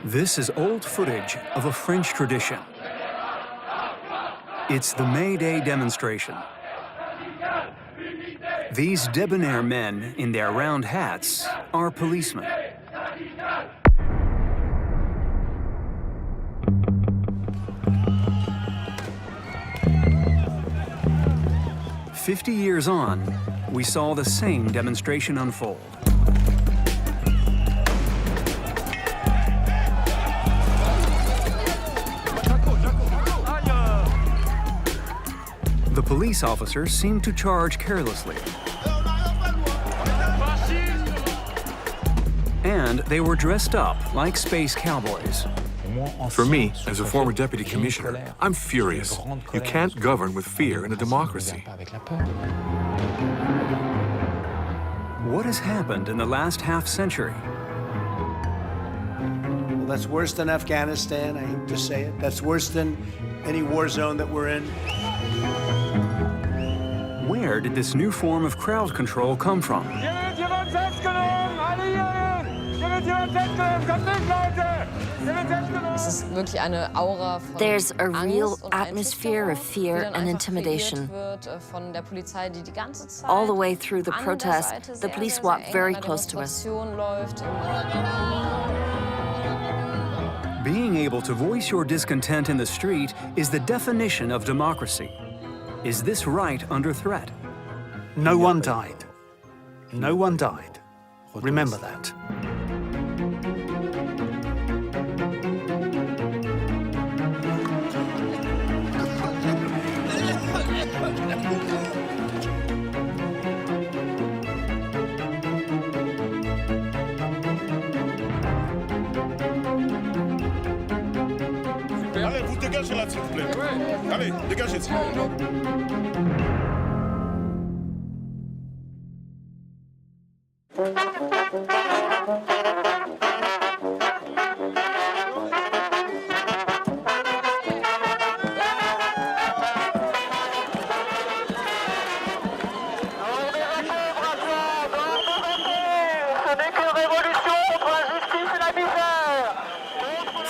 This is old footage of a French tradition. It's the May Day demonstration. These debonair men in their round hats are policemen. "50 years on, we saw the same demonstration unfold. The police officers seemed to charge carelessly. And they were dressed up like space cowboys. For me, as a former deputy commissioner, I'm furious. You can't govern with fear in a democracy. What has happened in the last half-century? Well, that's worse than Afghanistan, I hate to say it. That's worse than any war zone that we're in. Where did this new form of crowd control come from? There's a real atmosphere of fear and intimidation. All the way through the protest, the police walked very close to us. Being able to voice your discontent in the street is the definition of democracy. Is this right under threat? No one died. No one died. Remember that. Allez, vous dégagez là, s'il vous plaît. Allez, dégagez.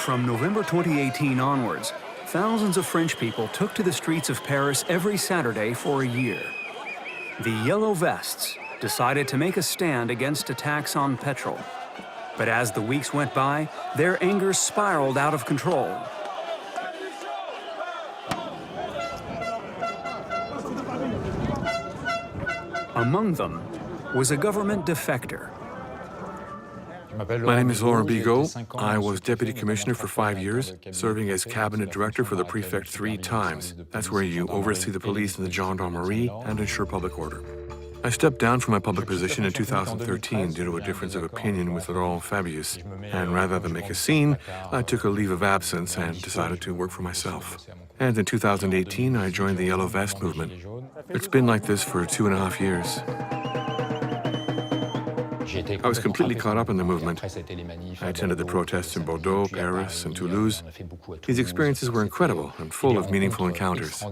From November 2018 onwards, thousands of French people took to the streets of Paris every Saturday for a year. The Yellow Vests decided to make a stand against attacks on petrol. But as the weeks went by, their anger spiraled out of control. Among them was a government defector. My name is Laurent Bigot. I was deputy commissioner for 5 years, serving as cabinet director for the prefect 3 times. That's where you oversee the police and the gendarmerie and ensure public order. I stepped down from my public position in 2013 due to a difference of opinion with Laurent Fabius. And rather than make a scene, I took a leave of absence and decided to work for myself. And in 2018, I joined the Yellow Vest movement. It's been like this for 2.5 years. I was completely caught up in the movement. I attended the protests in Bordeaux, Paris, and Toulouse. These experiences were incredible and full of meaningful encounters.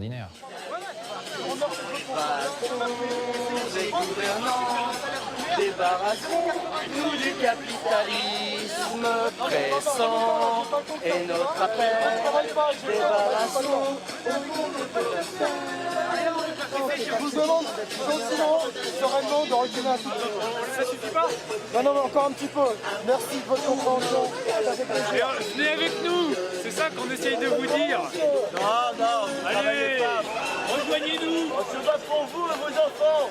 Je vous demande gentiment, sereinement, de reculer un tout petit peu. Ça suffit pas? Non, mais encore un petit peu. Merci de votre compréhension. Ça fait plaisir. Venez avec nous, c'est ça qu'on essaye de vous dire. Non, allez, rejoignez-nous. On se bat pour vous et vos enfants.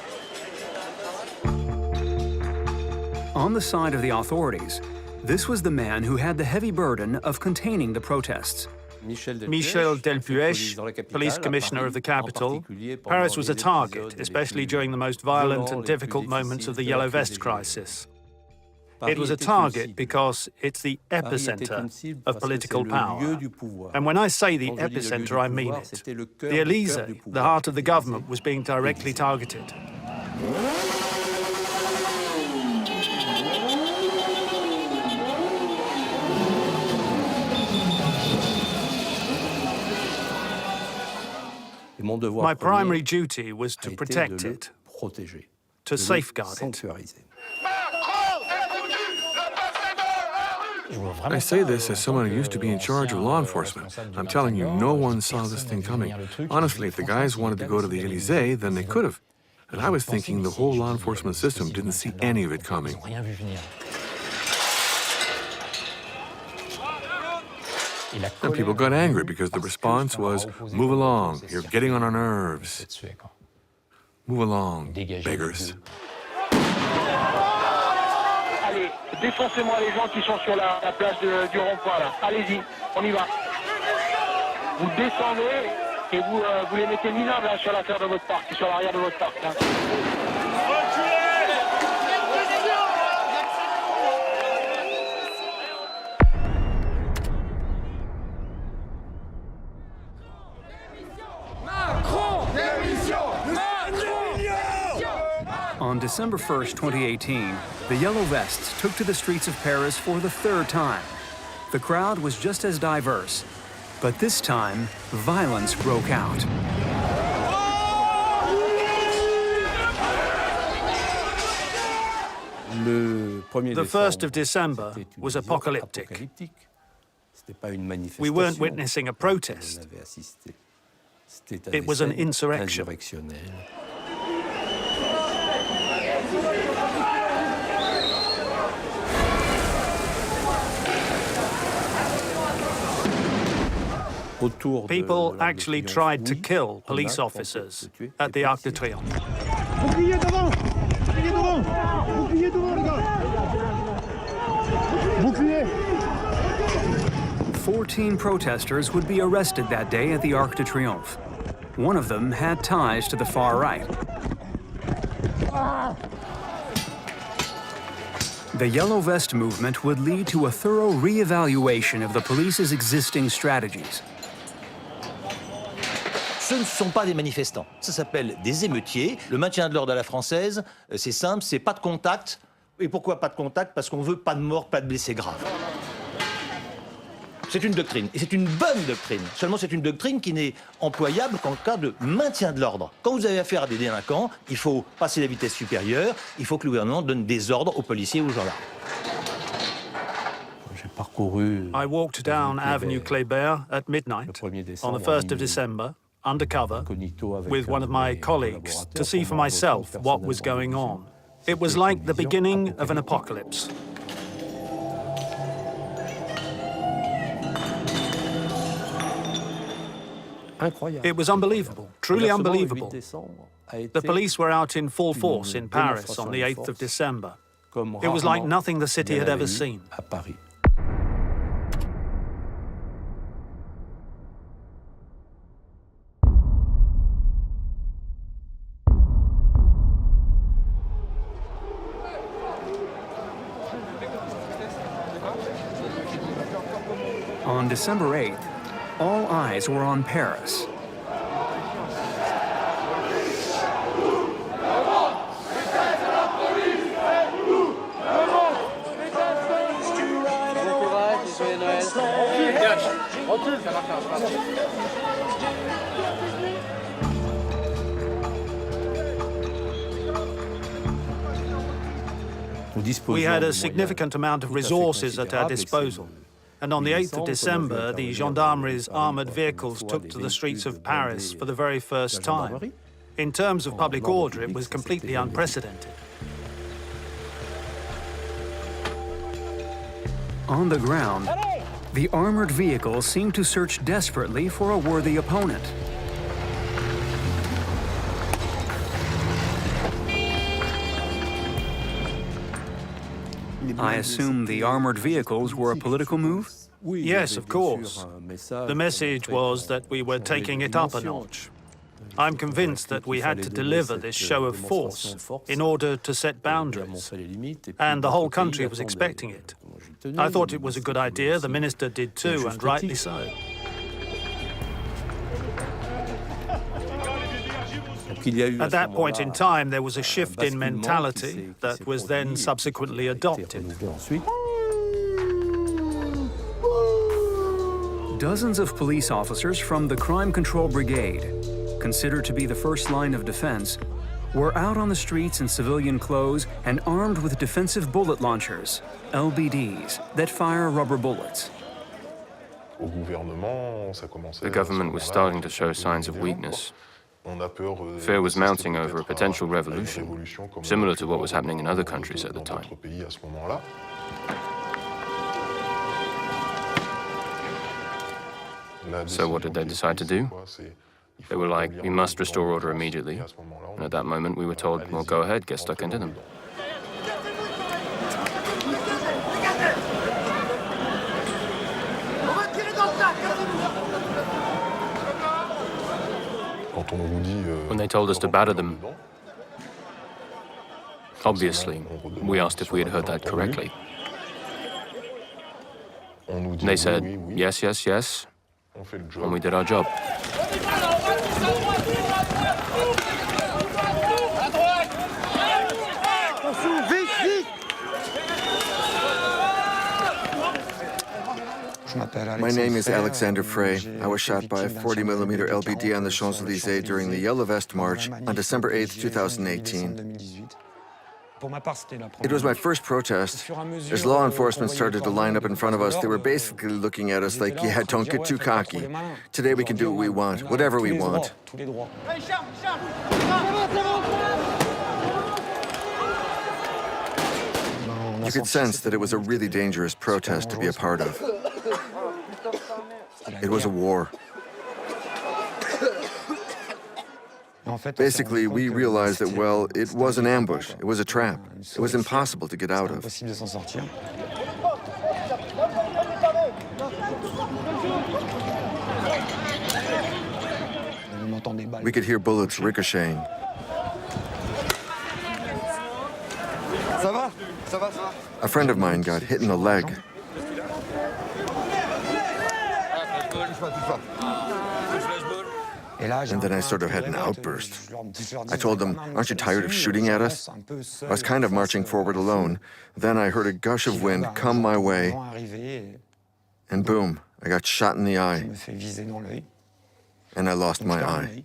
On the side of the authorities, this was the man who had the heavy burden of containing the protests. Michel Delpuech, police commissioner of the capital. Paris was a target, especially during the most violent and difficult moments of the Yellow Vest crisis. It was a target because it's the epicenter of political power. And when I say the epicenter, I mean it. The Élysée, the heart of the government, was being directly targeted. My primary duty was to protect it, to safeguard it. I say this as someone who used to be in charge of law enforcement. I'm telling you, no one saw this thing coming. Honestly, if the guys wanted to go to the Élysée, then they could have. And I was thinking the whole law enforcement system didn't see any of it coming. And people got angry because the response was, "Move along, you're getting on our nerves. Move along, beggars." Allez, défoncez-moi les gens qui sont sur la place du rond-point là. Allez-y, on y va. Vous descendez et vous les mettez minables là, sur l'affaire de votre parc, sur l'arrière de votre parc. Là. On December 1st, 2018, the Yellow Vests took to the streets of Paris for the third time. The crowd was just as diverse, but this time, violence broke out. The 1st of December was apocalyptic. We weren't witnessing a protest. It was an insurrection. People actually tried to kill police officers at the Arc de Triomphe. 14 protesters would be arrested that day at the Arc de Triomphe. One of them had ties to the far right. The Yellow Vest movement would lead to a thorough re-evaluation of the police's existing strategies. Ce ne sont pas des manifestants, ça s'appelle des émeutiers. Le maintien de l'ordre à la française, c'est simple, c'est pas de contact. Et pourquoi pas de contact? Parce qu'on veut pas de morts, pas de blessés graves. C'est une doctrine, et c'est une bonne doctrine. Seulement, c'est une doctrine qui n'est employable qu'en cas de maintien de l'ordre. Quand vous avez affaire à des délinquants, il faut passer la vitesse supérieure, il faut que le gouvernement donne des ordres aux policiers et aux gendarmes. I walked down Avenue Kléber at midnight on the 1st of December, undercover, with one of my colleagues, to see for myself what was going on. It was like the beginning of an apocalypse. It was unbelievable, truly unbelievable. The police were out in full force in Paris on the 8th of December. It was like nothing the city had ever seen. On December 8th, all eyes were on Paris. We had a significant amount of resources at our disposal. And on the 8th of December, the gendarmeries' armoured vehicles took to the streets of Paris for the very first time. In terms of public order, it was completely unprecedented. On the ground, the armored vehicles seemed to search desperately for a worthy opponent. I assume the armored vehicles were a political move? Yes, of course. The message was that we were taking it up a notch. I'm convinced that we had to deliver this show of force in order to set boundaries, and the whole country was expecting it. I thought it was a good idea, the minister did too, and rightly so. At that point in time, there was a shift in mentality that was then subsequently adopted. Dozens of police officers from the Crime Control Brigade, considered to be the first line of defense, were out on the streets in civilian clothes and armed with defensive bullet launchers, LBDs, that fire rubber bullets. The government was starting to show signs of weakness. Fear was mounting over a potential revolution, similar to what was happening in other countries at the time. So what did they decide to do? They were like, we must restore order immediately. And at that moment, we were told, well, go ahead, get stuck into them. When they told us to batter them, obviously, we asked if we had heard that correctly. They said, yes, yes, yes, and we did our job. My name is Alexander Frey. I was shot by a 40mm LBD on the Champs-Élysées during the Yellow Vest March on December 8, 2018. It was my first protest. As law enforcement started to line up in front of us, they were basically looking at us like, yeah, don't get too cocky. Today we can do what we want, whatever we want. You could sense that it was a really dangerous protest to be a part of. It was a war. Basically, we realized that, well, it was an ambush. It was a trap. It was impossible to get out of. We could hear bullets ricocheting. A friend of mine got hit in the leg. And then I sort of had an outburst. I told them, aren't you tired of shooting at us? I was kind of marching forward alone. Then I heard a gush of wind come my way. And boom, I got shot in the eye. And I lost my eye.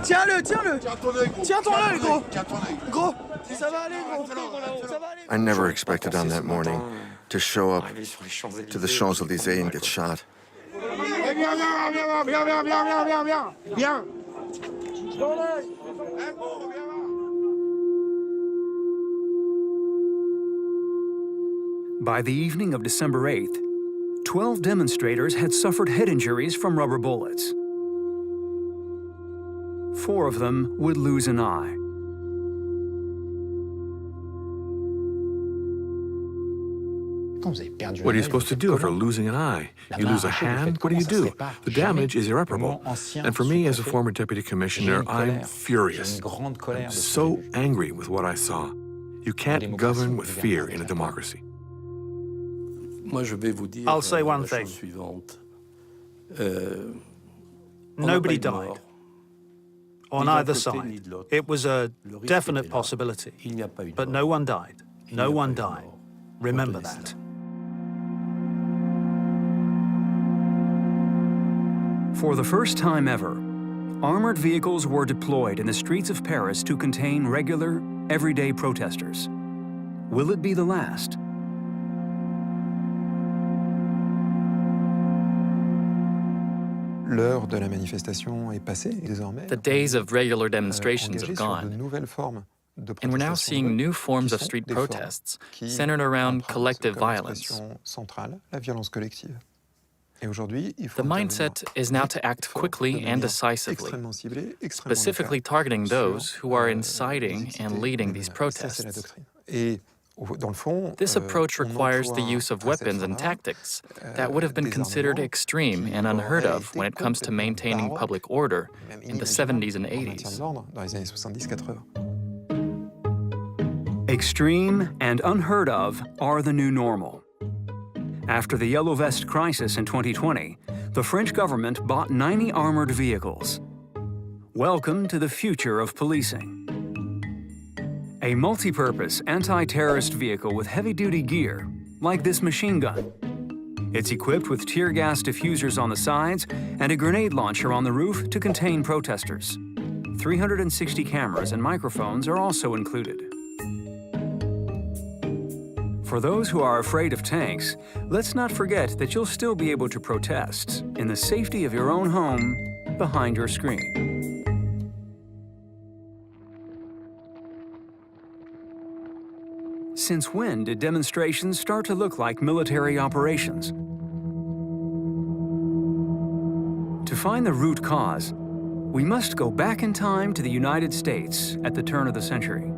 Tiens-le, tiens-le. Tiens ton œil, gros. Gros, ça va aller, gros. I never expected on that morning to show up to the Champs-Élysées and get shot. By the evening of December 8th, 12 demonstrators had suffered head injuries from rubber bullets. 4 of them would lose an eye. What are you supposed to do after losing an eye? You lose a hand? What do? The damage is irreparable. And for me, as a former deputy commissioner, I'm furious. I'm so angry with what I saw. You can't govern with fear in a democracy. I'll say one thing. Nobody died. On either side. It was a definite possibility. But no one died. No one died. Remember that. For the first time ever, armored vehicles were deployed in the streets of Paris to contain regular, everyday protesters. Will it be the last? The days of regular demonstrations have gone, and we're now seeing new forms of street protests centered around collective violence. The mindset is now to act quickly and decisively, specifically targeting those who are inciting and leading these protests. This approach requires the use of weapons and tactics that would have been considered extreme and unheard of when it comes to maintaining public order in the 70s and 80s. Extreme and unheard of are the new normal. After the Yellow Vest crisis in 2020, the French government bought 90 armored vehicles. Welcome to the future of policing. A multi-purpose anti-terrorist vehicle with heavy-duty gear, like this machine gun. It's equipped with tear gas diffusers on the sides and a grenade launcher on the roof to contain protesters. 360 cameras and microphones are also included. For those who are afraid of tanks, let's not forget that you'll still be able to protest in the safety of your own home behind your screen. Since when did demonstrations start to look like military operations? To find the root cause, we must go back in time to the United States at the turn of the century.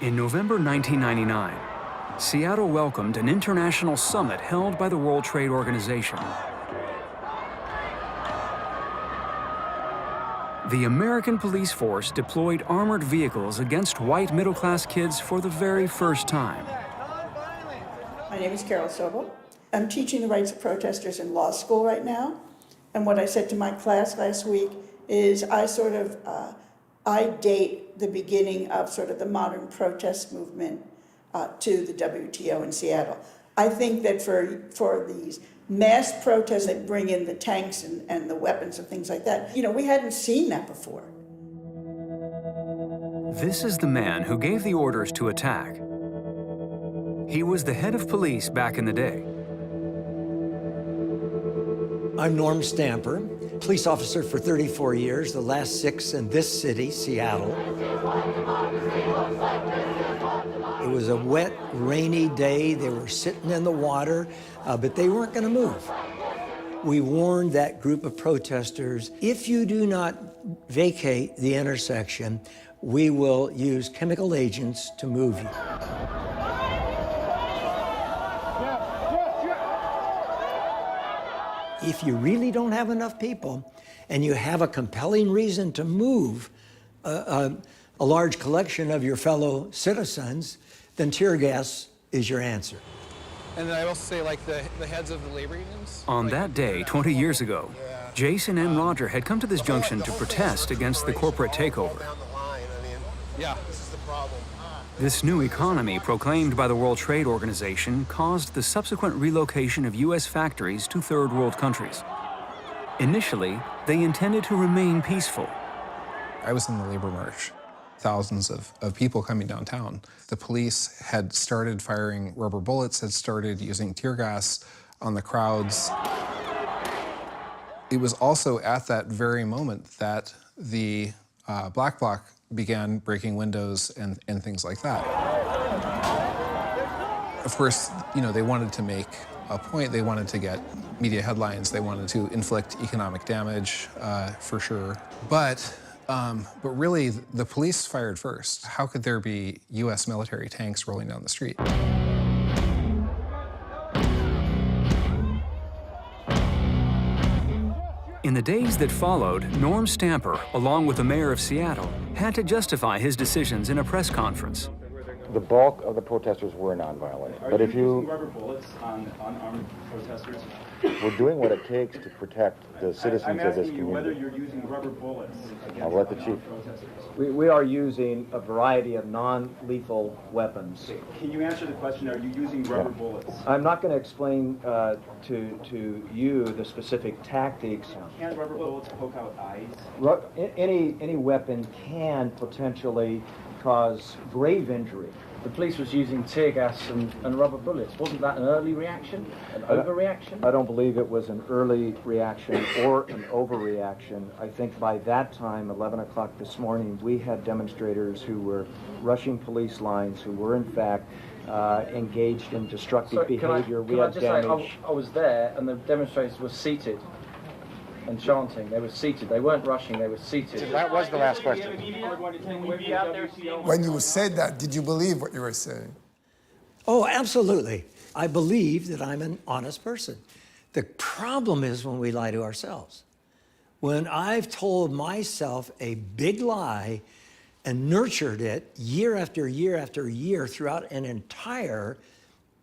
In November 1999, Seattle welcomed an international summit held by the World Trade Organization. The American police force deployed armored vehicles against white middle-class kids for the very first time. My name is Carol Sobel. I'm teaching the rights of protesters in law school right now. And what I said to my class last week is I date the beginning of sort of the modern protest movement to the WTO in Seattle. I think that for these mass protests that bring in the tanks and the weapons and things like that, we hadn't seen that before. This is the man who gave the orders to attack. He was the head of police back in the day. I'm Norm Stamper, police officer for 34 years, the last 6 in this city, Seattle. It was a wet, rainy day. They were sitting in the water, but they weren't going to move. We warned that group of protesters, if you do not vacate the intersection, we will use chemical agents to move you. If you really don't have enough people and you have a compelling reason to move a large collection of your fellow citizens, then tear gas is your answer. And then I also say, like, the heads of the labor unions. On that day, 20 years ago, Jason and Roger had come to this junction to protest against the corporate takeover. Yeah, this is the problem. This new economy proclaimed by the World Trade Organization caused the subsequent relocation of U.S. factories to third world countries. Initially, they intended to remain peaceful. I was in the labor march. Thousands of people coming downtown. The police had started firing rubber bullets, had started using tear gas on the crowds. It was also at that very moment that the Black Bloc began breaking windows and things like that. Of course, they wanted to make a point. They wanted to get media headlines. They wanted to inflict economic damage, for sure. But really, the police fired first. How could there be U.S. military tanks rolling down the street? In the days that followed, Norm Stamper, along with the mayor of Seattle, had to justify his decisions in a press conference. The bulk of the protesters were nonviolent. But if you using rubber bullets on unarmed protesters? We're doing what it takes to protect the citizens of this community. I'm asking you whether you're using rubber bullets I'll let the chief. protesters. We are using a variety of non-lethal weapons. Can you answer the question, are you using rubber bullets? I'm not going to explain to you the specific tactics. Can rubber bullets poke out eyes? Any weapon can potentially cause grave injury. The police was using tear gas and rubber bullets. Wasn't that an early reaction, an overreaction? I don't believe it was an early reaction or an overreaction. I think by that time, 11 o'clock this morning, we had demonstrators who were rushing police lines, who were in fact engaged in destructive behavior. We had damage. I was there, and the demonstrators were seated and chanting. They were seated. They weren't rushing. They were seated. That was the last question. When you said that, did you believe what you were saying? Oh, absolutely. I believe that I'm an honest person. The problem is when we lie to ourselves. When I've told myself a big lie and nurtured it year after year after year throughout an entire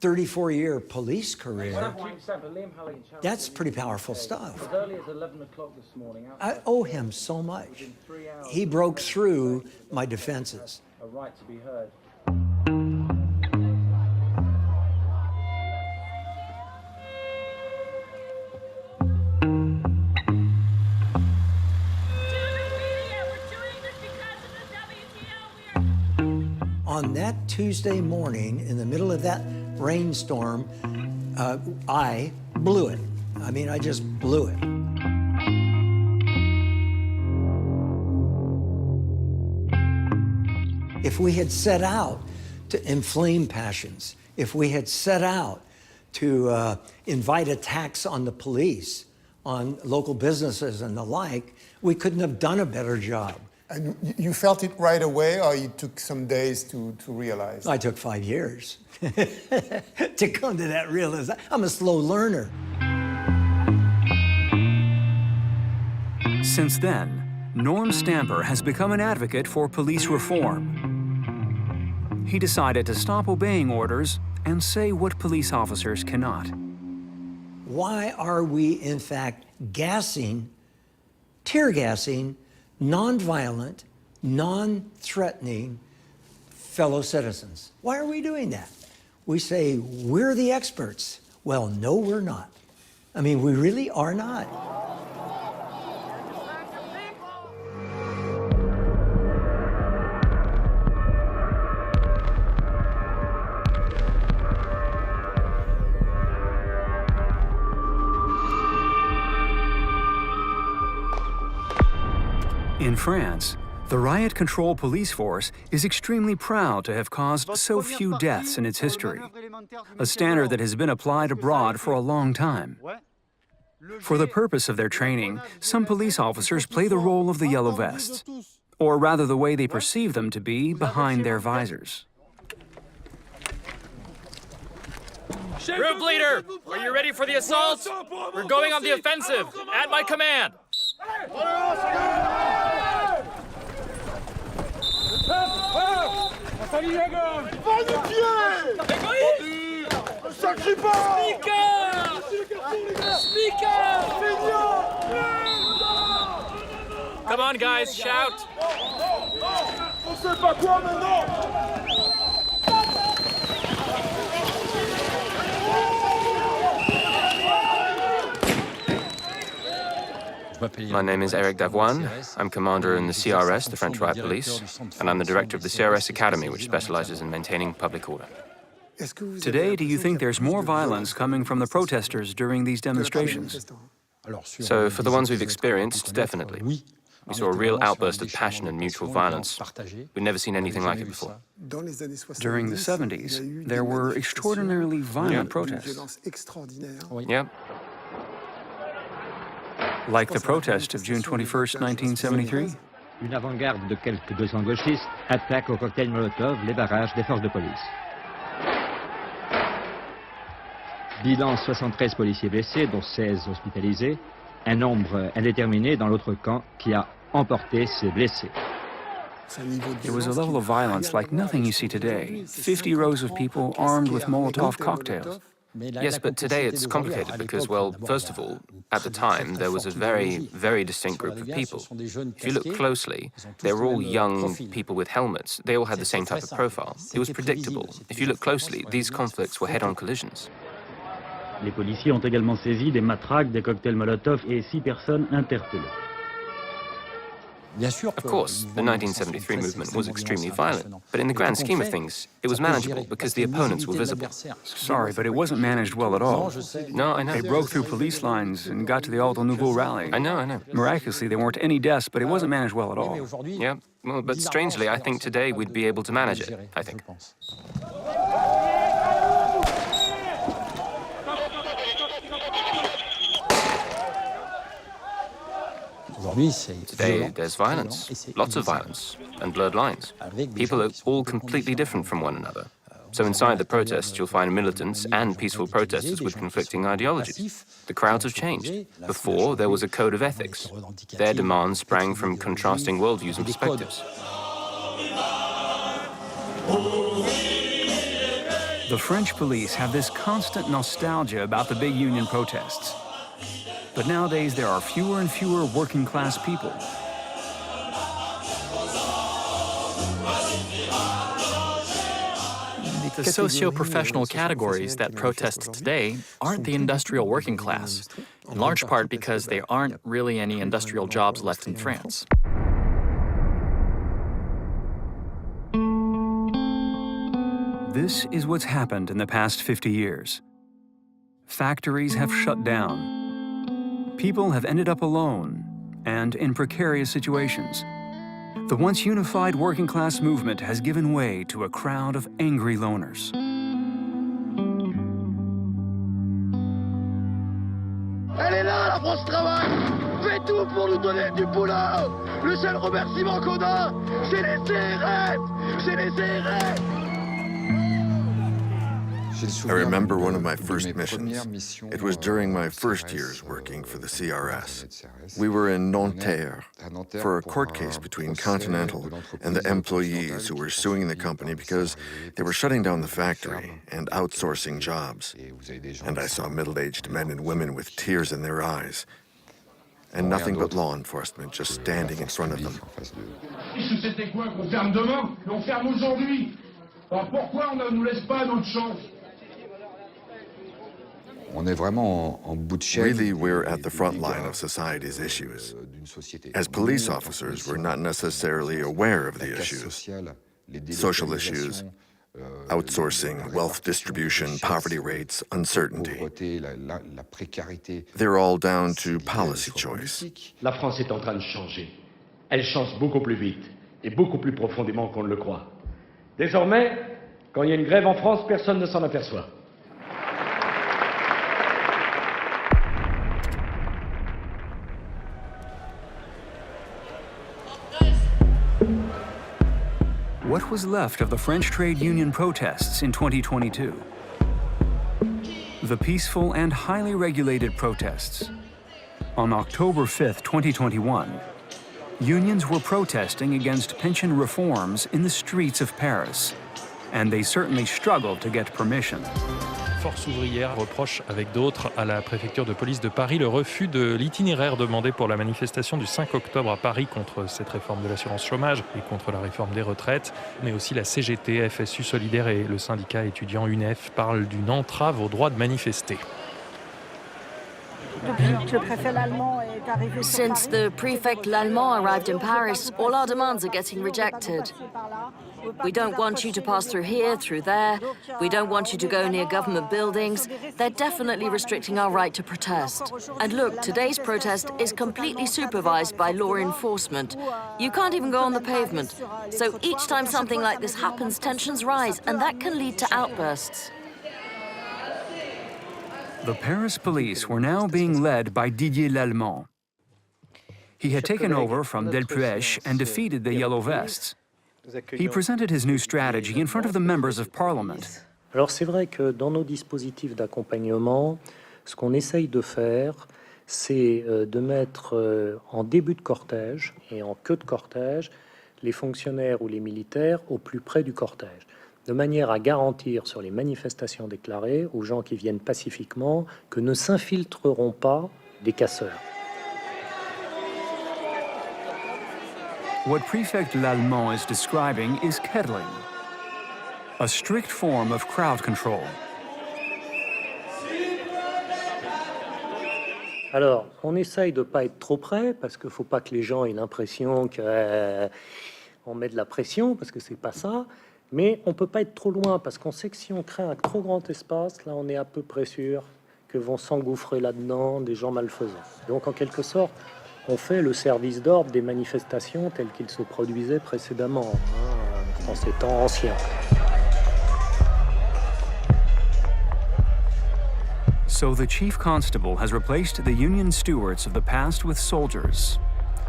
34-year police career, that's pretty powerful stuff. As early as 11 o'clock this morning. I owe him so much. He broke through my defenses. A right to be heard. On that Tuesday morning, in the middle of that rainstorm, I blew it. I mean, I just blew it. If we had set out to inflame passions, if we had set out to invite attacks on the police, on local businesses and the like, we couldn't have done a better job. And you felt it right away, or it took some days to realize? I took 5 years to come to that realization. I'm a slow learner. Since then, Norm Stamper has become an advocate for police reform. He decided to stop obeying orders and say what police officers cannot. Why are we, in fact, tear gassing, non-violent, non-threatening fellow citizens? Why are we doing that? We say, we're the experts. Well, no, we're not. I mean, we really are not. In France, the riot control police force is extremely proud to have caused so few deaths in its history, a standard that has been applied abroad for a long time. For the purpose of their training, some police officers play the role of the yellow vests, or rather the way they perceive them to be behind their visors. Group leader, are you ready for the assault? We're going on the offensive, at my command. Come on, guys, shout. My name is Eric Davoine. I'm commander in the CRS, the French Riot Police, and I'm the director of the CRS Academy, which specializes in maintaining public order. Today, do you think there's more violence coming from the protesters during these demonstrations? So, for the ones we've experienced, definitely. We saw a real outburst of passion and mutual violence. We've never seen anything like it before. During the 70s, there were extraordinarily violent protests. Yeah. Like the protest of June 21st, 1973? Une avant-garde de quelques 200 gauchistes attaque au cocktail Molotov les barrages des forces de police. Bilan 73 policiers blessés, dont 16 hospitalisés. Un nombre indéterminé dans l'autre camp qui a emporté ces blessés. It was a level of violence like nothing you see today. 50 rows of people armed with Molotov cocktails. Yes, but today it's complicated because, well, first of all, at the time, there was a very, very distinct group of people. If you look closely, they were all young people with helmets. They all had the same type of profile. It was predictable. If you look closely, these conflicts were head-on collisions. Les policiers ont également saisi des matraques, des cocktails Molotov et 6 personnes interpellées. Of course, the 1973 movement was extremely violent, but in the grand scheme of things, it was manageable because the opponents were visible. Sorry, but it wasn't managed well at all. No, I know. They broke through police lines and got to the Alto Nouveau rally. I know. Miraculously, there weren't any deaths, but it wasn't managed well at all. Yeah, well, but strangely, I think today we'd be able to manage it, I think. Today, there's violence, lots of violence, and blurred lines. People are all completely different from one another. So inside the protests, you'll find militants and peaceful protesters with conflicting ideologies. The crowds have changed. Before, there was a code of ethics. Their demands sprang from contrasting worldviews and perspectives. The French police have this constant nostalgia about the big union protests. But nowadays, there are fewer and fewer working-class people. The socio-professional categories that protest today aren't the industrial working class, in large part because there aren't really any industrial jobs left in France. This is what's happened in the past 50 years. Factories have shut down. People have ended up alone and in precarious situations. The once unified working class movement has given way to a crowd of angry loners. Elle est là, la France travaille! Fait tout pour nous donner du boulot! Le seul remerciement qu'on a, c'est les CRS! C'est les CRS! I remember one of my first missions. It was during my first years working for the CRS. We were in Nanterre for a court case between Continental and the employees who were suing the company because they were shutting down the factory and outsourcing jobs. And I saw middle-aged men and women with tears in their eyes, and nothing but law enforcement just standing in front of them. C'était quoi qu'on ferme demain, mais on ferme aujourd'hui. Alors pourquoi on ne nous laisse pas notre chance? Really, we're at the front line of society's issues. As police officers, we're not necessarily aware of the issues. Social issues, outsourcing, wealth distribution, poverty rates, uncertainty. They're all down to policy choice. La France est en train de changer. Elle change beaucoup plus vite et beaucoup plus profondément qu'on ne le croit. Désormais, quand il y a une grève en France, personne ne s'en aperçoit. What was left of the French trade union protests in 2022? The peaceful and highly regulated protests. On October 5, 2021, unions were protesting against pension reforms in the streets of Paris, and they certainly struggled to get permission. Force ouvrière reproche avec d'autres à la préfecture de police de Paris le refus de l'itinéraire demandé pour la manifestation du 5 octobre à Paris contre cette réforme de l'assurance chômage et contre la réforme des retraites. Mais aussi la CGT, FSU Solidaire et le syndicat étudiant UNEF parlent d'une entrave au droit de manifester. Since the prefect Lallemand arrived in Paris, all our demands are getting rejected. We don't want you to pass through here, through there. We don't want you to go near government buildings. They're definitely restricting our right to protest. And look, today's protest is completely supervised by law enforcement. You can't even go on the pavement. So each time something like this happens, tensions rise, and that can lead to outbursts. The Paris police were now being led by Didier Lallemand. He had taken over from Delpuech and defeated the Yellow Vests. He presented his new strategy in front of the members of parliament. Alors c'est vrai que dans nos dispositifs d'accompagnement, ce qu'on essaye de faire, c'est de mettre en début de cortège et en queue de cortège les fonctionnaires ou les militaires au plus près du cortège, de manière à garantir sur les manifestations déclarées aux gens qui viennent pacifiquement que ne s'infiltreront pas des casseurs. What Prefect Lallemand is describing is kettling, a strict form of crowd control. Alors, on essaye de ne pas être trop près, parce qu'il ne faut pas que les gens aient l'impression qu'on met de la pression, parce que c'est pas ça. Mais on ne peut pas être trop loin, parce qu'on sait que si on crée un trop grand espace, là, on est à peu près sûr que vont s'engouffrer là-dedans des gens malfaisants. Donc, en quelque sorte, on fait le service d'ordre des manifestations telles qu'il se produisait précédemment, en ces temps anciens. So the chief constable has replaced the Union stewards of the past with soldiers,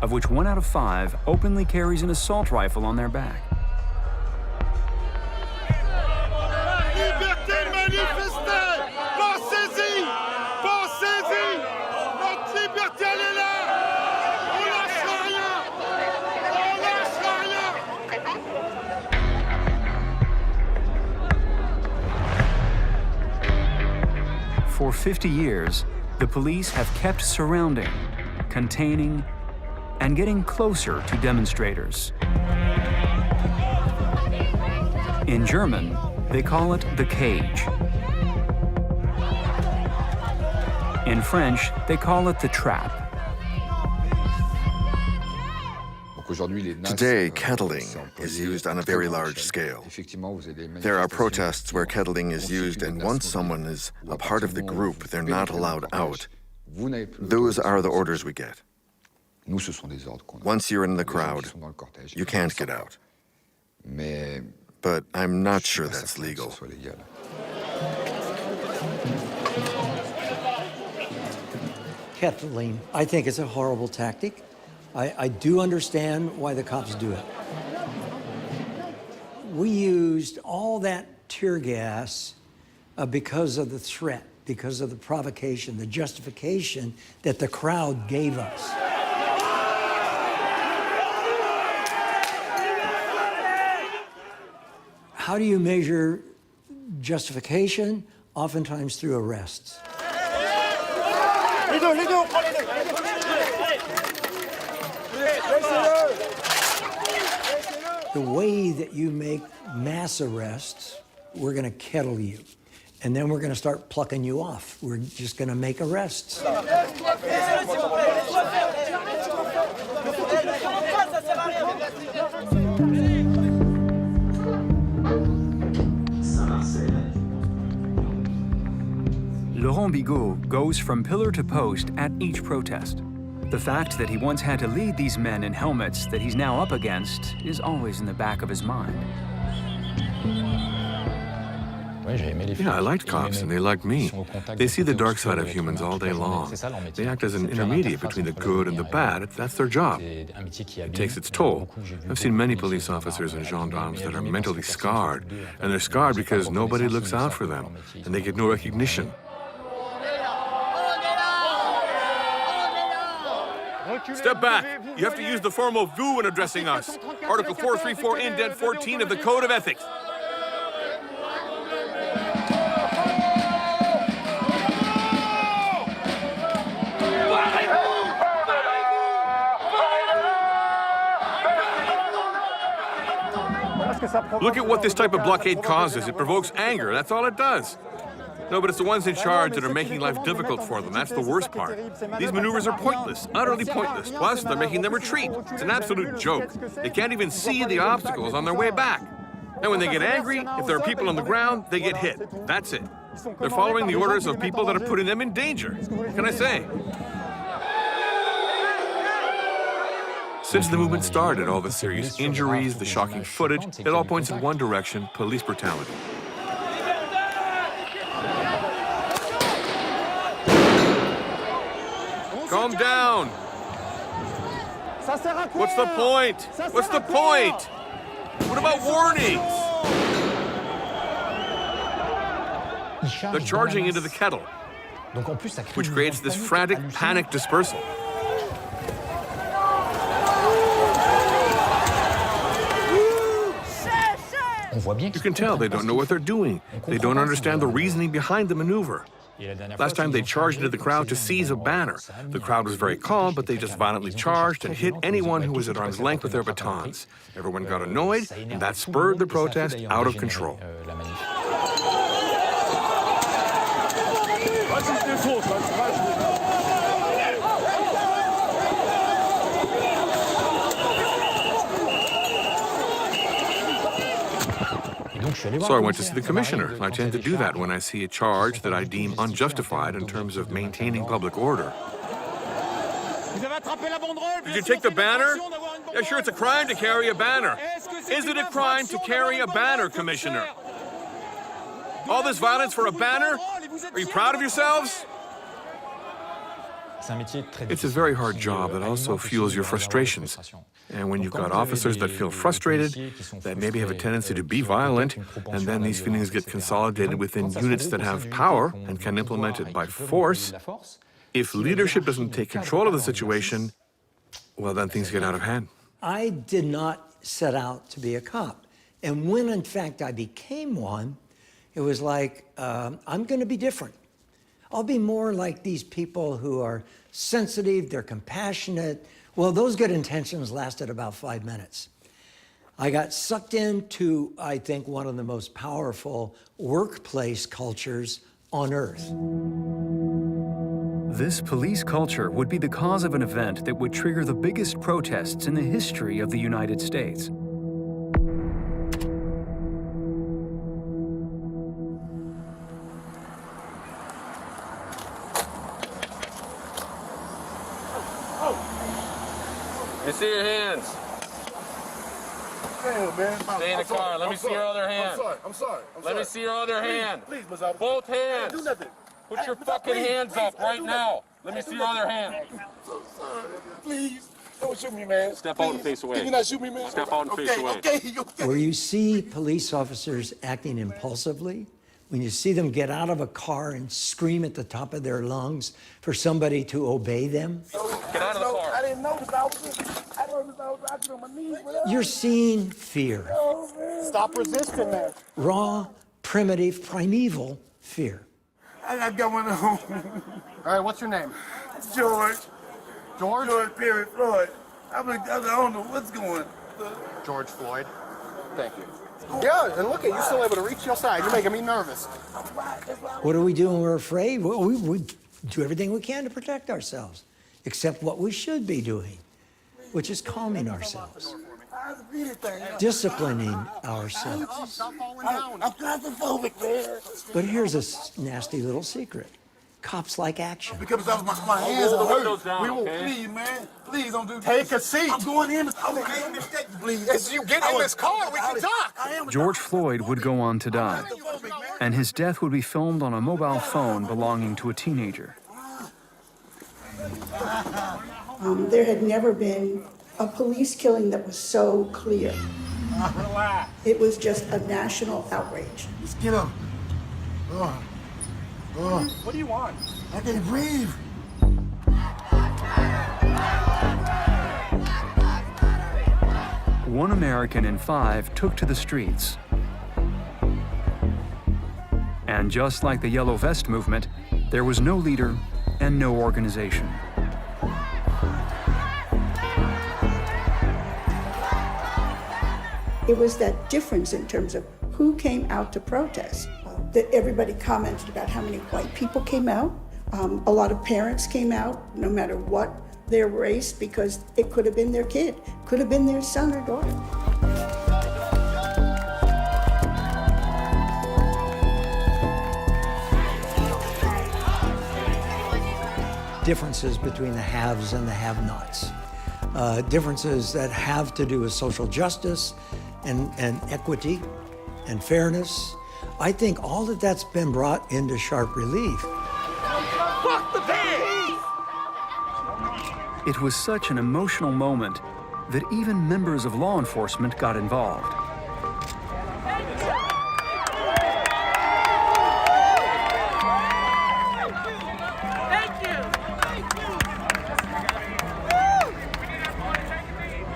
of which 1 out of 5 openly carries an assault rifle on their back. For 50 years, the police have kept surrounding, containing, and getting closer to demonstrators. In German, they call it the cage. In French, they call it the trap. Today, kettling is used on a very large scale. There are protests where kettling is used, and once someone is a part of the group, they're not allowed out. Those are the orders we get. Once you're in the crowd, you can't get out. But I'm not sure that's legal. Kettling, I think it's a horrible tactic. I do understand why the cops do it. We used all that tear gas because of the threat, because of the provocation, the justification that the crowd gave us. How do you measure justification? Oftentimes through arrests. The way that you make mass arrests, we're going to kettle you. And then we're going to start plucking you off. We're just going to make arrests. Laurent Bigot goes from pillar to post at each protest. The fact that he once had to lead these men in helmets that he's now up against is always in the back of his mind. Yeah, I liked cops, and they liked me. They see the dark side of humans all day long. They act as an intermediate between the good and the bad. That's their job. It takes its toll. I've seen many police officers and gendarmes that are mentally scarred, and they're scarred because nobody looks out for them, and they get no recognition. Step back. You have to use the formal vous when addressing us. Article 434, indent 14 of the Code of Ethics. Look at what this type of blockade causes. It provokes anger. That's all it does. No, but it's the ones in charge that are making life difficult for them. That's the worst part. These maneuvers are pointless, utterly pointless. Plus, they're making them retreat. It's an absolute joke. They can't even see the obstacles on their way back. And when they get angry, if there are people on the ground, they get hit. That's it. They're following the orders of people that are putting them in danger. What can I say? Since the movement started, all the serious injuries, the shocking footage, it all points in one direction: police brutality. Calm down. What's the point? What's the point? What about warnings? They're charging into the kettle, which creates this frantic panic dispersal. You can tell they don't know what they're doing. They don't understand the reasoning behind the maneuver. Last time they charged into the crowd to seize a banner. The crowd was very calm, but they just violently charged and hit anyone who was at arm's length with their batons. Everyone got annoyed, and that spurred the protest out of control. So I went to see the commissioner. I tend to do that when I see a charge that I deem unjustified in terms of maintaining public order. Did you take the banner? Yeah, sure, it's a crime to carry a banner. Is it a crime to carry a banner, Commissioner? All this violence for a banner? Are you proud of yourselves? It's a very hard job that also fuels your frustrations. And when you've got officers that feel frustrated, that maybe have a tendency to be violent, and then these feelings get consolidated within units that have power and can implement it by force, if leadership doesn't take control of the situation, well, then things get out of hand. I did not set out to be a cop. And when, in fact, I became one, it was like, I'm going to be different. I'll be more like these people who are sensitive, they're compassionate. Well, those good intentions lasted about 5 minutes. I got sucked into, I think, one of the most powerful workplace cultures on earth. This police culture would be the cause of an event that would trigger the biggest protests in the history of the United States. Let me see your hands. Damn, man. Stay in the car. Let me see your other hand. I'm sorry. Let me see your other hand. Please, Ms. Officer. Both hands. Do nothing. Put your fucking hands up right now. Let me see your other hand. So sorry. Please. Don't shoot me, man. Step out and face away. Can you not shoot me, man? Step out and face away. Okay. Where you see police officers acting impulsively, when you see them get out of a car and scream at the top of their lungs for somebody to obey them, Get out of the car. I didn't know this. I was acting on my knees. you're seeing fear. Stop resisting, man. Raw, primitive, primeval fear. I got going on. All right, what's your name? George. George? George Perry Floyd. I don't know what's going on. George Floyd. Thank you. Yeah, and look at you still able to reach your side. You're making me nervous. What do we do when we're afraid? Well, we do everything we can to protect ourselves, except what we should be doing, which is calming ourselves, disciplining ourselves. I'm claustrophobic, man. But here's a nasty little secret. Cops like action. Because my hands are windows hurt. down, We won't, okay? please, man. Please don't do this. Take a seat. I'm going in. Please. As you get in this car, we can talk. George Floyd would go on to die, and his death would be filmed on a mobile phone belonging to a teenager. There had never been a police killing that was so clear. It was just a national outrage. Let's get up. What do you want? I can't breathe. One American in 5 took to the streets. And just like the Yellow Vest movement, there was no leader and no organization. It was that difference in terms of who came out to protest. That everybody commented about how many white people came out. A lot of parents came out, no matter what their race, because it could have been their kid, could have been their son or daughter. Differences between the haves and the have-nots. Differences that have to do with social justice and equity and fairness. I think all of that's been brought into sharp relief. Fuck the pig! It was such an emotional moment that even members of law enforcement got involved. Thank you!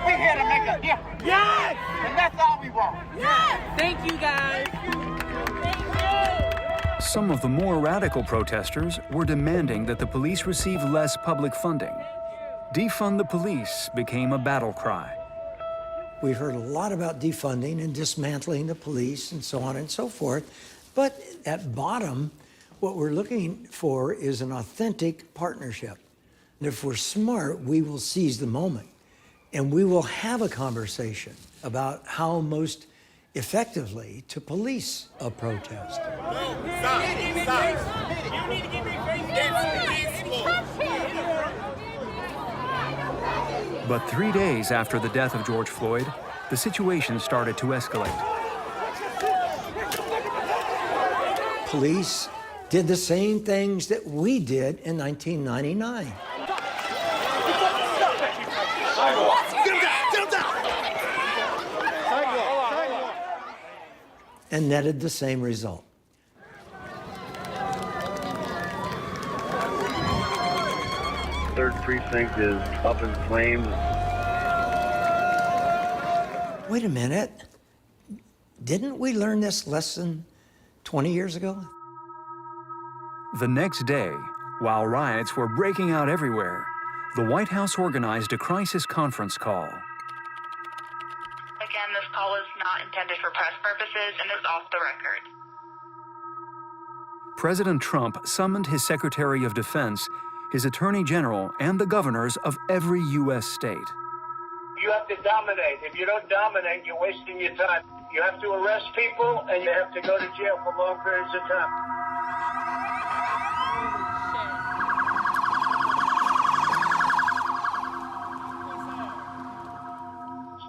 We're here to make a difference. Yes! And that's all we want. Yes! Thank you, guys. Some of the more radical protesters were demanding that the police receive less public funding. Defund the police became a battle cry. We've heard a lot about defunding and dismantling the police and so on and so forth. But at bottom, what we're looking for is an authentic partnership. And if we're smart, we will seize the moment. And we will have a conversation about how most effectively to police a protest. But 3 days after the death of George Floyd, the situation started to escalate. Police did the same things that we did in 1999. And netted the same result. Third precinct is up in flames. Wait a minute. Didn't we learn this lesson 20 years ago? The next day, while riots were breaking out everywhere, the White House organized a crisis conference call. Again, this call is not intended for press purposes and is off the record. President Trump summoned his Secretary of Defense, his Attorney General, and the governors of every U.S. state. You have to dominate. If you don't dominate, you're wasting your time. You have to arrest people, and you have to go to jail for long periods of time.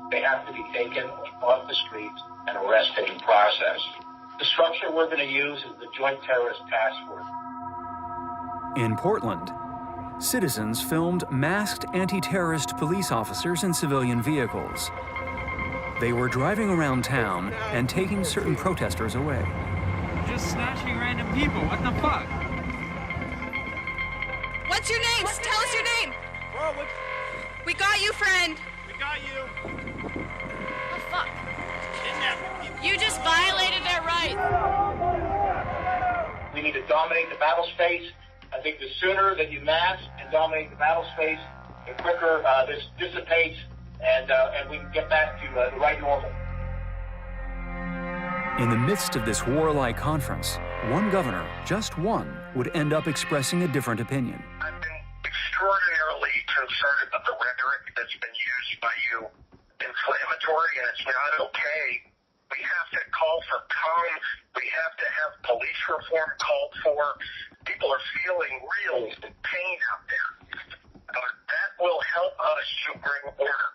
They have to be taken off the streets and arrested and processed. The structure we're going to use is the Joint Terrorist Task Force. In Portland, citizens filmed masked anti-terrorist police officers in civilian vehicles. They were driving around town and taking certain protesters away. Just snatching random people, what the fuck? What's your name? Tell us your name. Bro, We got you, friend. We got you. Oh, fuck. You just violated their rights. We need to dominate the battle space. I think the sooner that you mass and dominate the battle space, the quicker this dissipates and we can get back to the right normal. In the midst of this warlike conference, one governor, just one, would end up expressing a different opinion. I've been extraordinarily concerned about the rhetoric that's been used by you. Inflammatory, and it's not okay. We have to call for calm. We have to have police reform called for. People are feeling real pain out there. That will help us to bring order.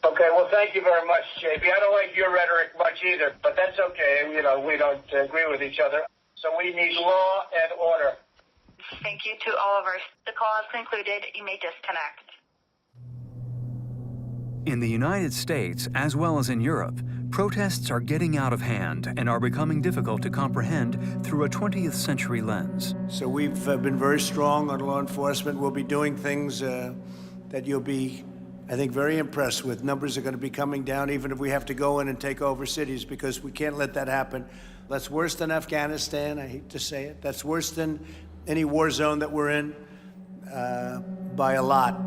Okay, well, thank you very much, JB. I don't like your rhetoric much either, but that's okay. You know, we don't agree with each other. So we need law and order. Thank you to all of our... The call has concluded. You may disconnect. In the United States, as well as in Europe, protests are getting out of hand and are becoming difficult to comprehend through a 20th century lens. So we've been very strong on law enforcement. We'll be doing things that you'll be, I think, very impressed with. Numbers are going to be coming down, even if we have to go in and take over cities, because we can't let that happen. That's worse than Afghanistan, I hate to say it. That's worse than any war zone that we're in by a lot.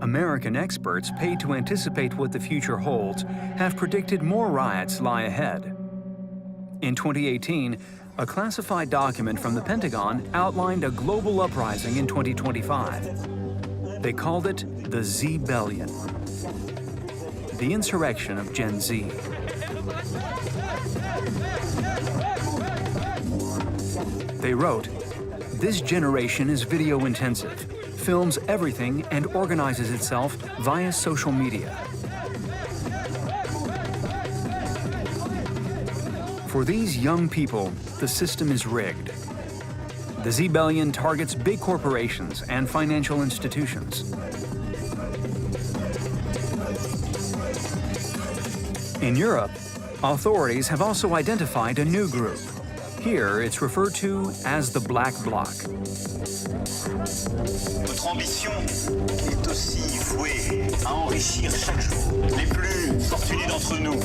American experts paid to anticipate what the future holds have predicted more riots lie ahead. In 2018, a classified document from the Pentagon outlined a global uprising in 2025. They called it the Z-Bellion, the insurrection of Gen Z. They wrote, "This generation is video-intensive, films everything and organizes itself via social media. For these young people, the system is rigged. The Z-Bellion targets big corporations and financial institutions. In Europe, authorities have also identified a new group. Here, it's referred to as the Black Bloc. Notre ambition est aussi vouée à enrichir chaque jour les plus fortunés d'entre nous.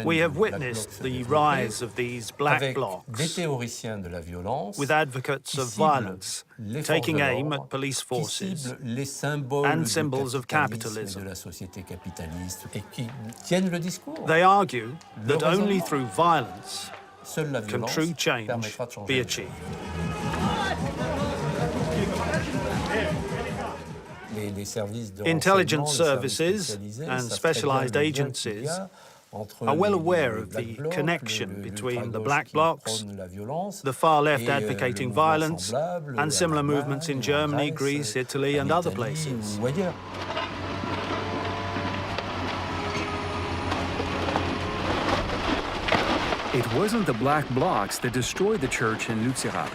We have witnessed the rise of these black blocs with advocates of violence taking aim at police forces and symbols of capitalism. They argue that only through violence can true change be achieved. Intelligence services and specialized agencies are well aware of the connection between the black blocs, the far left advocating violence, and similar movements in Germany, Greece, Italy, and other places. It wasn't the black blocs that destroyed the church in Lützerath.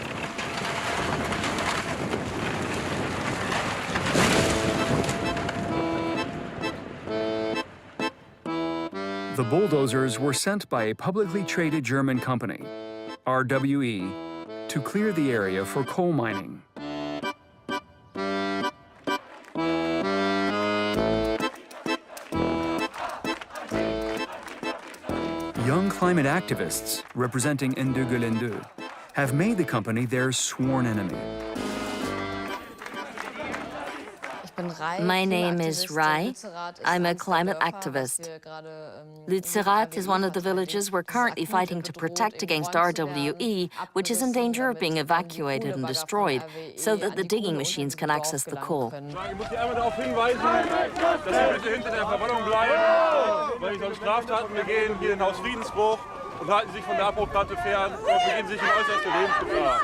The bulldozers were sent by a publicly traded German company, RWE, to clear the area for coal mining. climate activists, representing N2 have made the company their sworn enemy. My name is Rai. I'm a climate activist. Lützerath is one of the villages we're currently fighting to protect against RWE, which is in danger of being evacuated and destroyed so that the digging machines can access the coal. Und halten sich von der Abbruchkante fern und begeben sich in äußerste Lebensgefahr.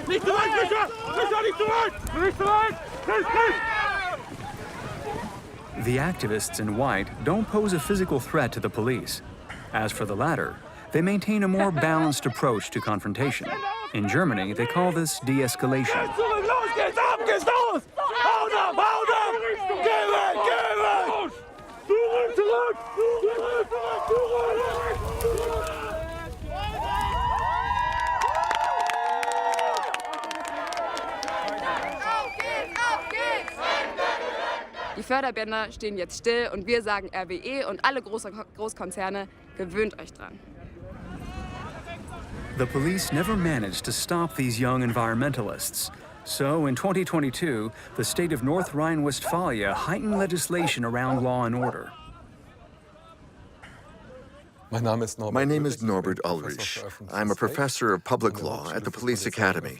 Nicht zu weit, Fischer! Fischer, nicht zu weit! Nicht zu weit! The activists in white don't pose a physical threat to the police. As for the latter, they maintain a more balanced approach to confrontation. In Germany, they call this de-escalation. Die Förderbänder stehen jetzt still und wir sagen RWE und alle Großkonzerne, gewöhnt euch dran. The police never managed to stop these young environmentalists. So in 2022, the state of North Rhine-Westphalia heightened legislation around law and order. My name is Norbert Ulrich. I'm a professor of public law at the Police Academy.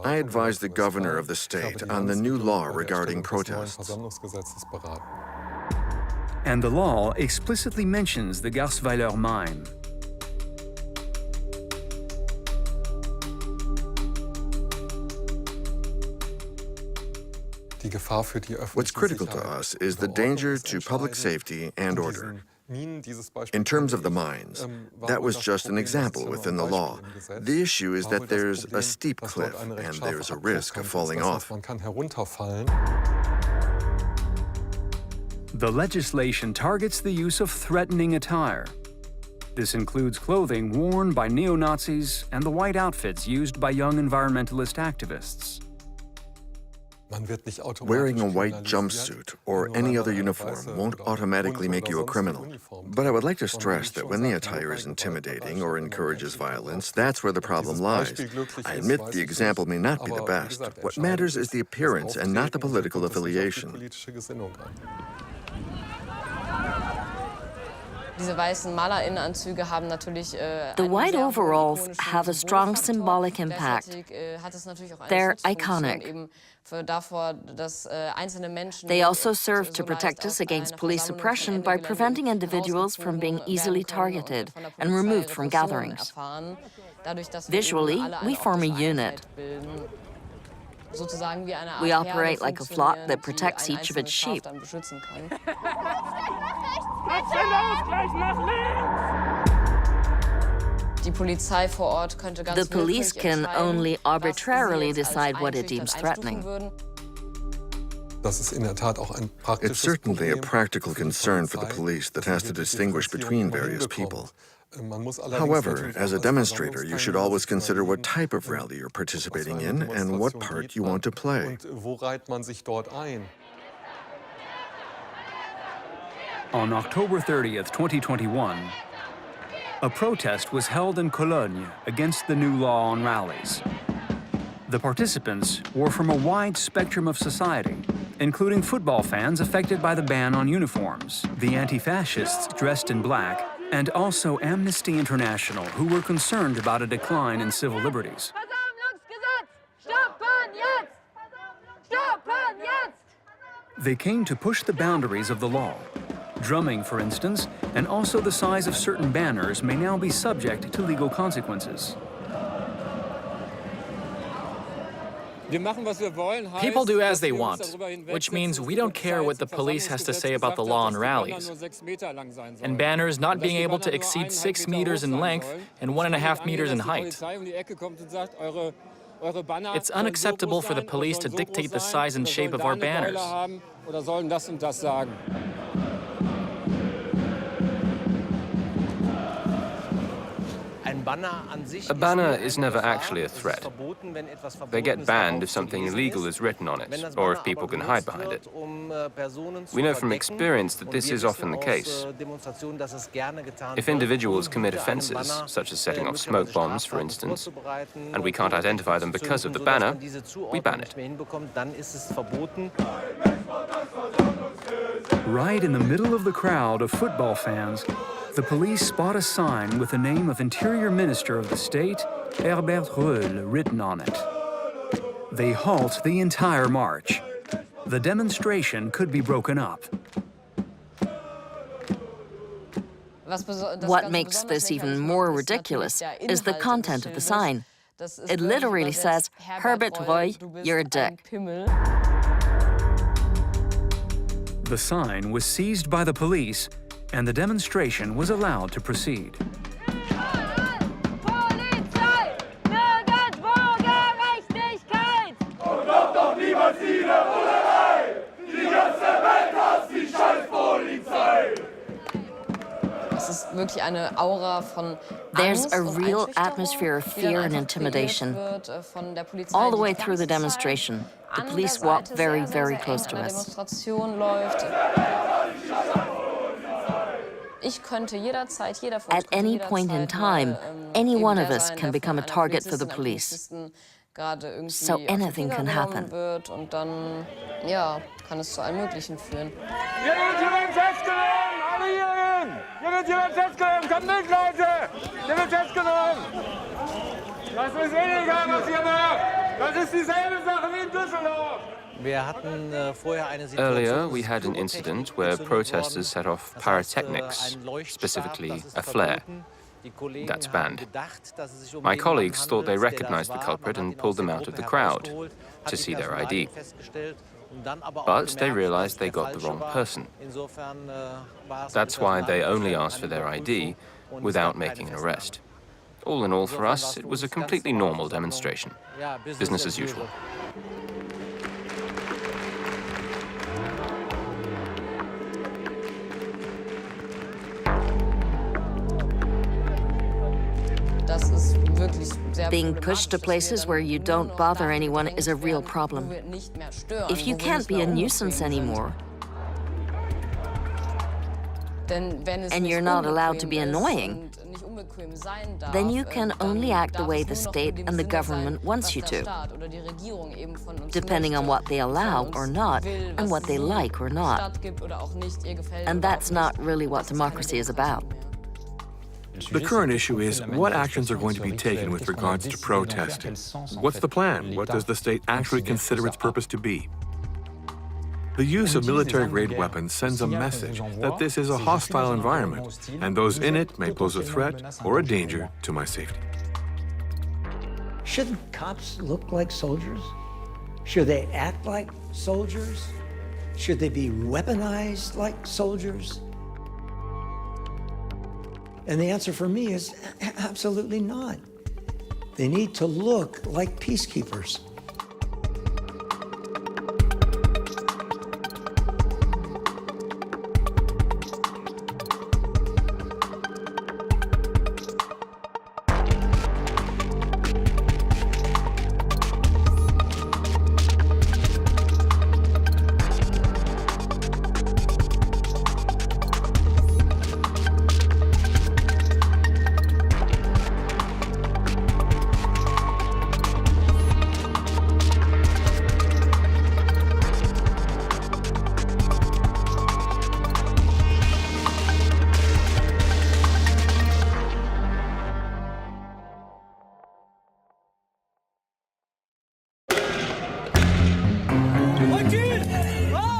I advise the governor of the state on the new law regarding protests. And the law explicitly mentions the Garsweiler mine. What's critical to us is the danger to public safety and order. In terms of the mines, that was just an example within the law. The issue is that there's a steep cliff and there's a risk of falling off. The legislation targets the use of threatening attire. This includes clothing worn by neo-Nazis and the white outfits used by young environmentalist activists. Wearing a white jumpsuit or any other uniform won't automatically make you a criminal. But I would like to stress that when the attire is intimidating or encourages violence, that's where the problem lies. I admit the example may not be the best. What matters is the appearance and not the political affiliation. The white overalls have a strong symbolic impact. They're iconic. They also serve to protect us against police suppression by preventing individuals from being easily targeted and removed from gatherings. Visually, we form a unit. We operate like a flock that protects each of its sheep. The police can only arbitrarily decide what it deems threatening. It's certainly a practical concern for the police that has to distinguish between various people. However, as a demonstrator, you should always consider what type of rally you're participating in and what part you want to play. On October 30th, 2021, a protest was held in Cologne against the new law on rallies. The participants were from a wide spectrum of society, including football fans affected by the ban on uniforms, the anti-fascists dressed in black, and also Amnesty International, who were concerned about a decline in civil liberties. They came to push the boundaries of the law. Drumming, for instance, and also the size of certain banners may now be subject to legal consequences. People do as they want, which means we don't care what the police has to say about the law on rallies. And banners not being able to exceed 6 meters in length and 1.5 meters in height. It's unacceptable for the police to dictate the size and shape of our banners. A banner is never actually a threat. They get banned if something illegal is written on it, or if people can hide behind it. We know from experience that this is often the case. If individuals commit offenses, such as setting off smoke bombs, for instance, and we can't identify them because of the banner, we ban it. Right in the middle of the crowd of football fans, the police spot a sign with the name of Interior Minister of the state, Herbert Reul, written on it. They halt the entire march. The demonstration could be broken up. What makes this even more ridiculous is the content of the sign. It literally says, "Herbert Reul, you're a dick." The sign was seized by the police, and the demonstration was allowed to proceed. There's a real atmosphere of fear and intimidation. All the way through the demonstration, the police walk very, very close to us. At any point in time, any one of us can become a target for the police. So anything can happen. Earlier, we had an incident where protesters set off pyrotechnics, specifically a flare. That's banned. My colleagues thought they recognized the culprit and pulled them out of the crowd to see their ID. But they realized they got the wrong person. That's why they only asked for their ID without making an arrest. All in all, for us, it was a completely normal demonstration. Business as usual. Being pushed to places where you don't bother anyone is a real problem. If you can't be a nuisance anymore, and you're not allowed to be annoying, then you can only act the way the state and the government wants you to, depending on what they allow or not, and what they like or not. And that's not really what democracy is about. The current issue is what actions are going to be taken with regards to protesting. What's the plan? What does the state actually consider its purpose to be? The use of military-grade weapons sends a message that this is a hostile environment, and those in it may pose a threat or a danger to my safety. Shouldn't cops look like soldiers? Should they act like soldiers? Should they be weaponized like soldiers? And the answer for me is absolutely not. They need to look like peacekeepers.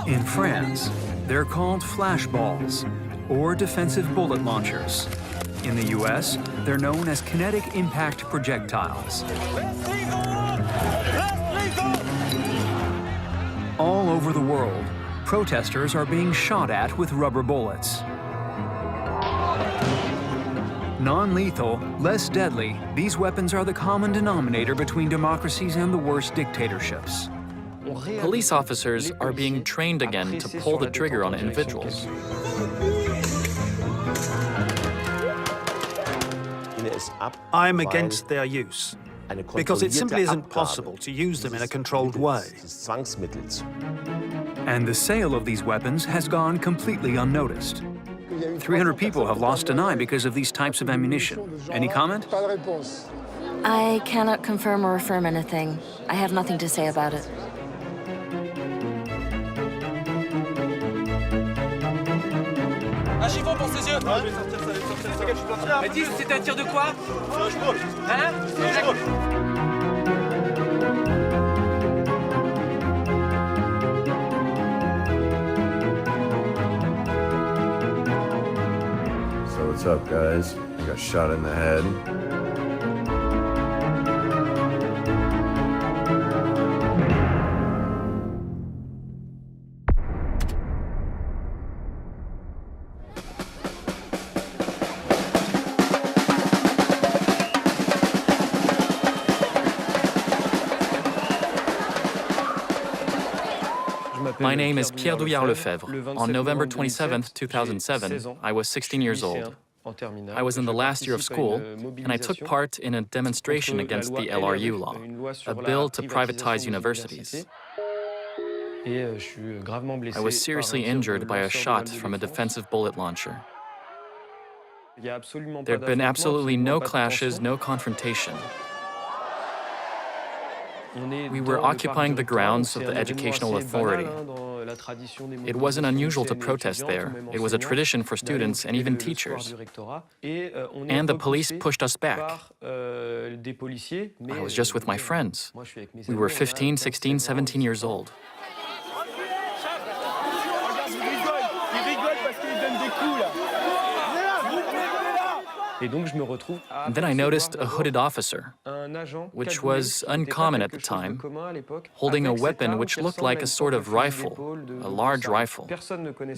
In France, they're called flashballs, or defensive bullet launchers. In the US, they're known as kinetic impact projectiles. All over the world, protesters are being shot at with rubber bullets. Non-lethal, less deadly, these weapons are the common denominator between democracies and the worst dictatorships. Police officers are being trained again to pull the trigger on individuals. I'm against their use, because it simply isn't possible to use them in a controlled way. And the sale of these weapons has gone completely unnoticed. 300 people have lost an eye because of these types of ammunition. Any comment? I cannot confirm or affirm anything. I have nothing to say about it. Un chiffon pour ses yeux. Mais dis, c'était un tir de quoi? Hein? So what's up, guys? I got shot in the head. My name is Pierre Douillard-Lefebvre. On November 27, 2007, I was 16 years old. I was in the last year of school, and I took part in a demonstration against the LRU law, a bill to privatize universities. I was seriously injured by a shot from a defensive bullet launcher. There have been absolutely no clashes, no confrontation. We were occupying the grounds of the educational authority. It wasn't unusual to protest there. It was a tradition for students and even teachers. And the police pushed us back. I was just with my friends. We were 15, 16, 17 years old. And then I noticed a hooded officer, which was uncommon at the time, holding a weapon which looked like a sort of rifle, a large rifle.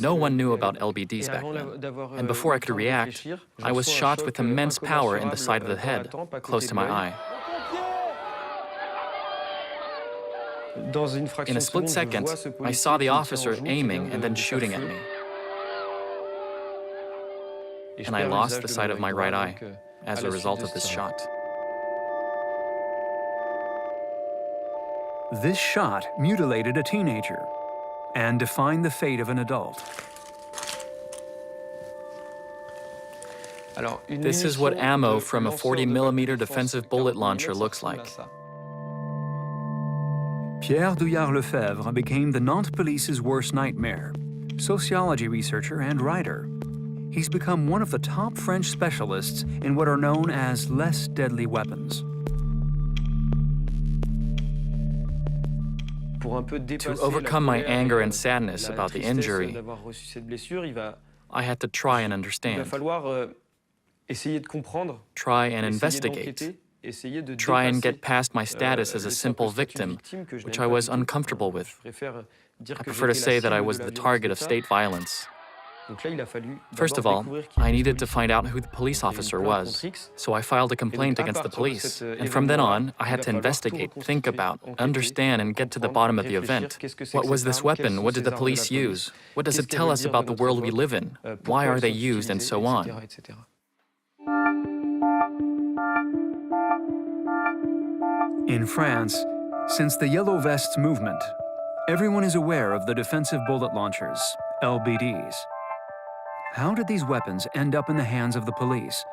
No one knew about LBDs back then. And before I could react, I was shot with immense power in the side of the head, close to my eye. In a split second, I saw the officer aiming and then shooting at me. And I lost the sight of my right eye as a result of this shot. This shot mutilated a teenager and defined the fate of an adult. This is what ammo from a 40mm defensive bullet launcher looks like. Pierre Douillard-Lefebvre became the Nantes police's worst nightmare, sociology researcher and writer. He's become one of the top French specialists in what are known as less deadly weapons. To overcome my anger and sadness about the injury, I had to try and understand, try and investigate, try and get past my status as a simple victim, which I was uncomfortable with. I prefer to say that I was the target of state violence. First of all, I needed to find out who the police officer was, so I filed a complaint against the police. And from then on, I had to investigate, think about, understand, and get to the bottom of the event. What was this weapon? What did the police use? What does it tell us about the world we live in? Why are they used, and so on? In France, since the Yellow Vests movement, everyone is aware of the defensive bullet launchers, LBDs. How did these weapons end up in the hands of the police?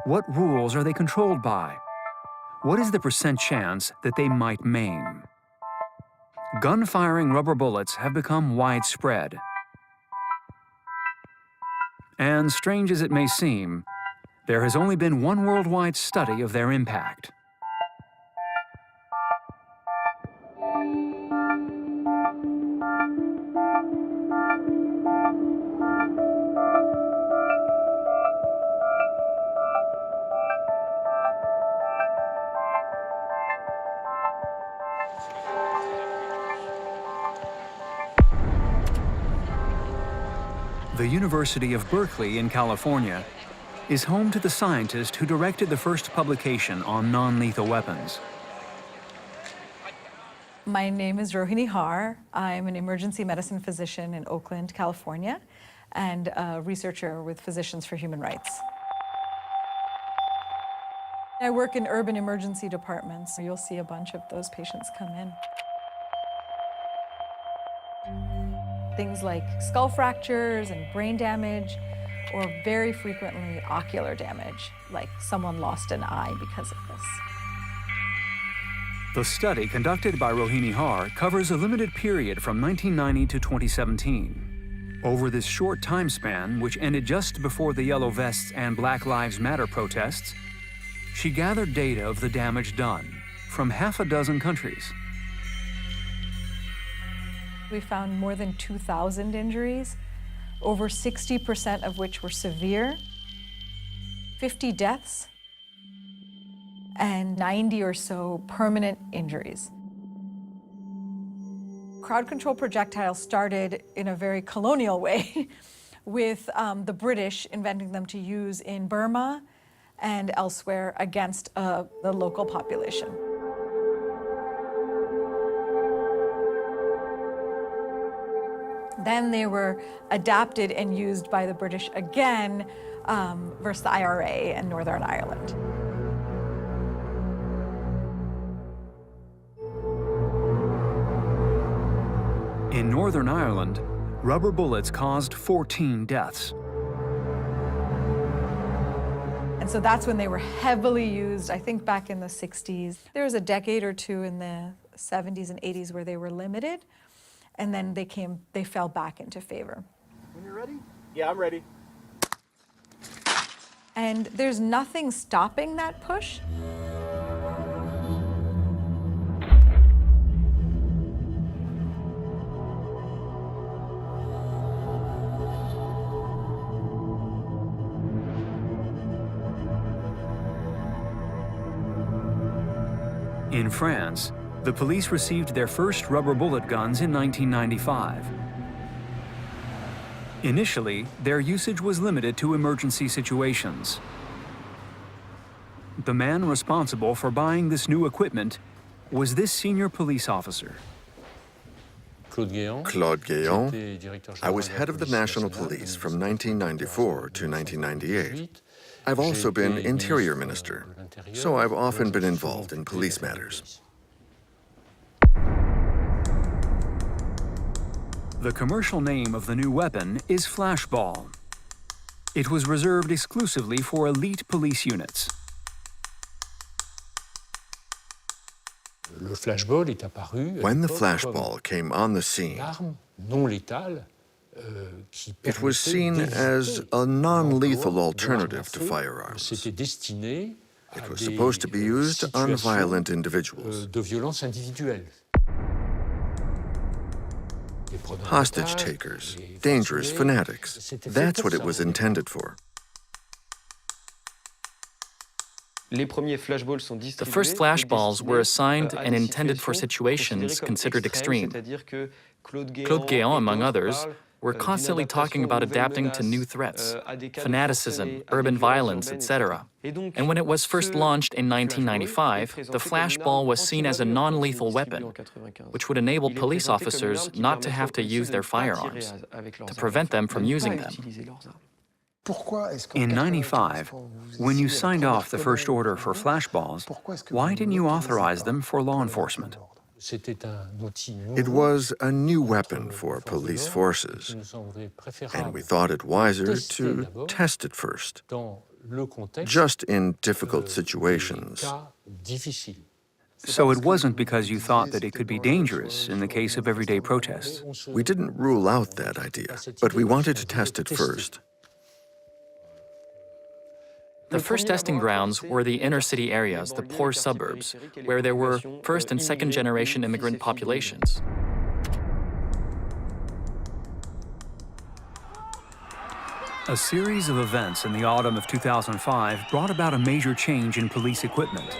What rules are they controlled by? What is the % chance that they might maim? Gun-firing rubber bullets have become widespread. And strange as it may seem, there has only been one worldwide study of their impact. The University of Berkeley in California is home to the scientist who directed the first publication on non-lethal weapons. My name is Rohini Har. I'm an emergency medicine physician in Oakland, California, and a researcher with Physicians for Human Rights. I work in urban emergency departments, so you'll see a bunch of those patients come in. Things like skull fractures and brain damage, or very frequently ocular damage, like someone lost an eye because of this. The study conducted by Rohini Har covers a limited period from 1990 to 2017. Over this short time span, which ended just before the Yellow Vests and Black Lives Matter protests, she gathered data of the damage done from half a dozen countries. We found more than 2,000 injuries, over 60% of which were severe, 50 deaths, and 90 or so permanent injuries. Crowd control projectiles started in a very colonial way with the British inventing them to use in Burma and elsewhere against the local population. Then they were adapted and used by the British again versus the IRA and Northern Ireland. In Northern Ireland, rubber bullets caused 14 deaths. And so that's when they were heavily used, I think back in the 60s. There was a decade or two in the 70s and 80s where they were limited, and then they fell back into favor. When you're ready? Yeah, I'm ready. And there's nothing stopping that push. In France, the police received their first rubber bullet guns in 1995. Initially, their usage was limited to emergency situations. The man responsible for buying this new equipment was this senior police officer. Claude Guéant. I was head of the National Police from 1994 to 1998. I've also been Interior Minister, so I've often been involved in police matters. The commercial name of the new weapon is flashball. It was reserved exclusively for elite police units. When the flashball came on the scene, it was seen as a non-lethal alternative to firearms. It was supposed to be used on violent individuals. Hostage takers, dangerous fanatics. That's what it was intended for. The first flashballs were assigned and intended for situations considered extreme. Claude Guéant, among others, were constantly talking about adapting to new threats, fanaticism, urban violence, etc. And when it was first launched in 1995, the flashball was seen as a non-lethal weapon, which would enable police officers not to have to use their firearms, to prevent them from using them. In '95, when you signed off the first order for flashballs, why didn't you authorize them for law enforcement? It was a new weapon for police forces, and we thought it wiser to test it first, just in difficult situations. So it wasn't because you thought that it could be dangerous in the case of everyday protests? We didn't rule out that idea, but we wanted to test it first. The first testing grounds were the inner city areas, the poor suburbs, where there were first and second generation immigrant populations. A series of events in the autumn of 2005 brought about a major change in police equipment.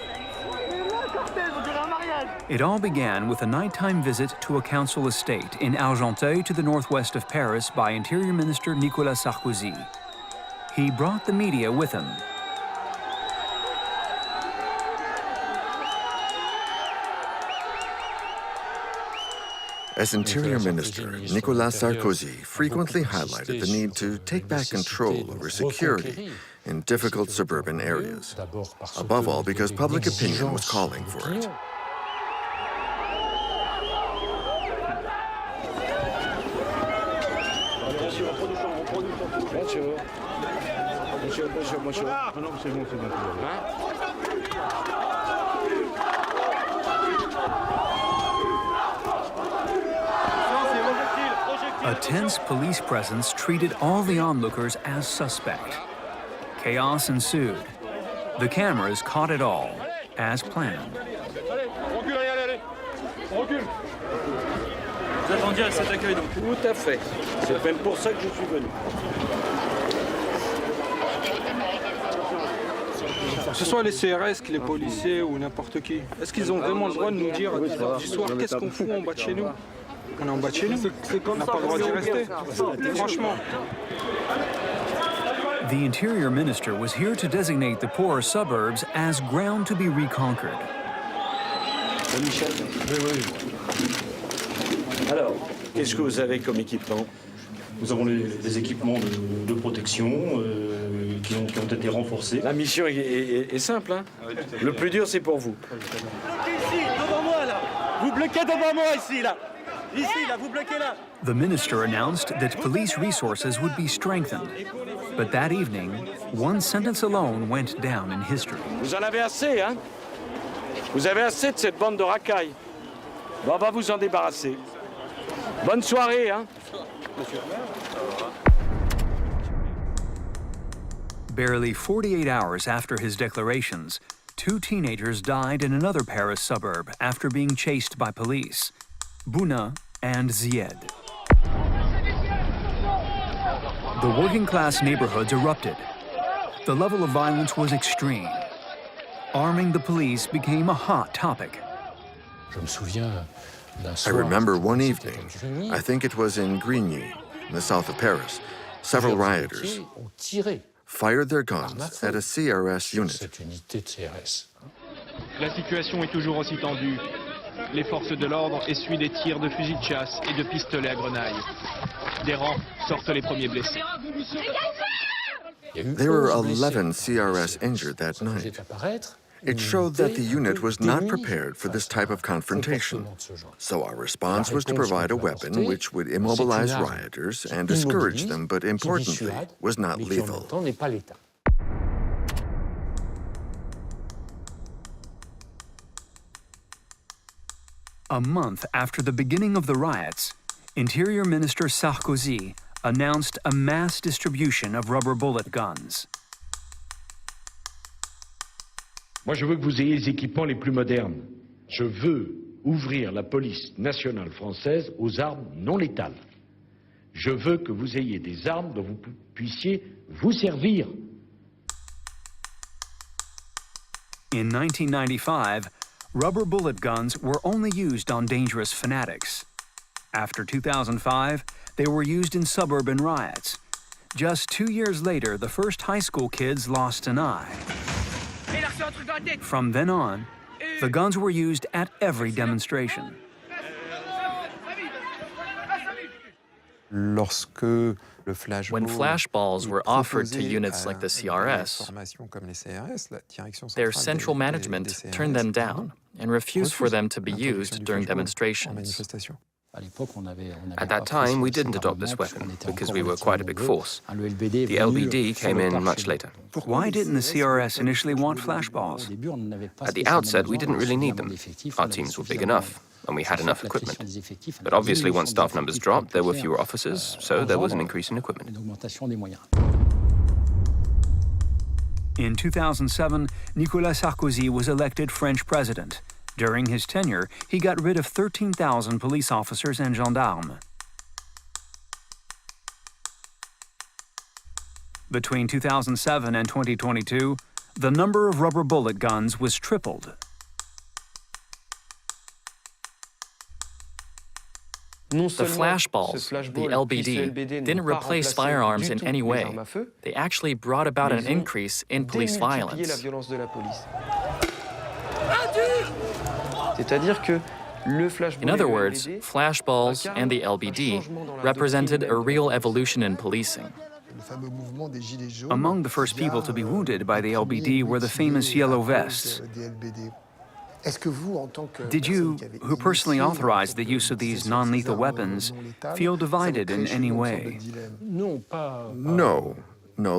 It all began with a nighttime visit to a council estate in Argenteuil to the northwest of Paris by Interior Minister Nicolas Sarkozy. He brought the media with him. As Interior Minister, Nicolas Sarkozy frequently highlighted the need to take back control over security in difficult suburban areas, above all because public opinion was calling for it. A tense police presence treated all the onlookers as suspect. Chaos ensued. The cameras caught it all, as planned. Vous attendiez à cet accueil donc? Tout à fait. C'est même pour ça que je suis venu. Que ce soit les CRS, les policiers ou n'importe qui, est-ce qu'ils ont vraiment le droit de nous dire à 10h du soir qu'est-ce qu'on fout en bas de chez nous? On est en bas de chez nous, on n'a pas le droit d'y rester, franchement. The Interior Minister was here to designate the poorer suburbs as ground to be reconquered. Michel. Oui. Alors, qu'est-ce que vous avez comme équipement? Nous avons des équipements de protection qui ont été renforcés. La mission est simple, hein? Le plus dur, c'est pour vous. Bloquez ici, devant moi, là. Vous bloquez devant moi, ici, là. Ici, là, vous bloquez là. The minister announced that police resources would be strengthened. But that evening, one sentence alone went down in history. Vous en avez assez, hein? Vous avez assez de cette bande de racailles. Bon, on va vous en débarrasser. Bonne soirée, hein? Barely 48 hours after his declarations, 2 teenagers died in another Paris suburb after being chased by police. Bouna and Zied. The working-class neighborhoods erupted. The level of violence was extreme. Arming the police became a hot topic. I remember one evening, I think it was in Grigny, in the south of Paris, several rioters fired their guns at a CRS unit. La situation est toujours aussi tendue. Les forces de l'ordre essuient des tirs de fusils de chasse et de pistolets à grenaille. Des rangs sortent les premiers blessés. There were 11 CRS injured that night. It showed that the unit was not prepared for this type of confrontation. So our response was to provide a weapon which would immobilize rioters and discourage them, but importantly, was not lethal. A month after the beginning of the riots, Interior Minister Sarkozy announced a mass distribution of rubber bullet guns. Moi, je veux que vous ayez les équipements les plus modernes. Je veux ouvrir la police nationale française aux armes non létales. Je veux que vous ayez des armes dont vous puissiez vous servir. In 1995, rubber bullet guns were only used on dangerous fanatics. After 2005, they were used in suburban riots. Just 2 years later, the first high school kids lost an eye. From then on, the guns were used at every demonstration. When flashballs were offered to units like the CRS, their central management turned them down and refused for them to be used during demonstrations. At that time, we didn't adopt this weapon because we were quite a big force. The LBD came in much later. Why didn't the CRS initially want flashballs? At the outset, we didn't really need them. Our teams were big enough, and we had enough equipment. But obviously, once staff numbers dropped, there were fewer officers, so there was an increase in equipment. In 2007, Nicolas Sarkozy was elected French president. During his tenure, he got rid of 13,000 police officers and gendarmes. Between 2007 and 2022, the number of rubber bullet guns was tripled. The flashballs, the LBD, didn't replace firearms in any way. They actually brought about an increase in police violence. C'est-à-dire que In other words, flashballs and the LBD represented a real evolution in policing. Among the first people to be wounded by the LBD were the famous yellow vests. Did you, who personally authorized the use of these non-lethal weapons, feel divided in any way? No,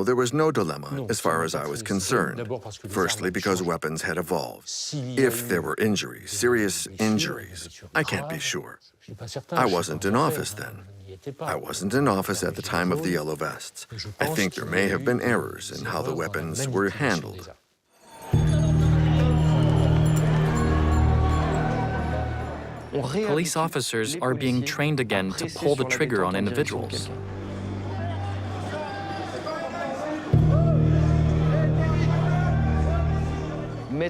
there was no dilemma as far as I was concerned. Firstly, because weapons had evolved. If there were injuries, serious injuries, I can't be sure. I wasn't in office then. I wasn't in office at the time of the yellow vests. I think there may have been errors in how the weapons were handled. Police officers are being trained again to pull the trigger on individuals.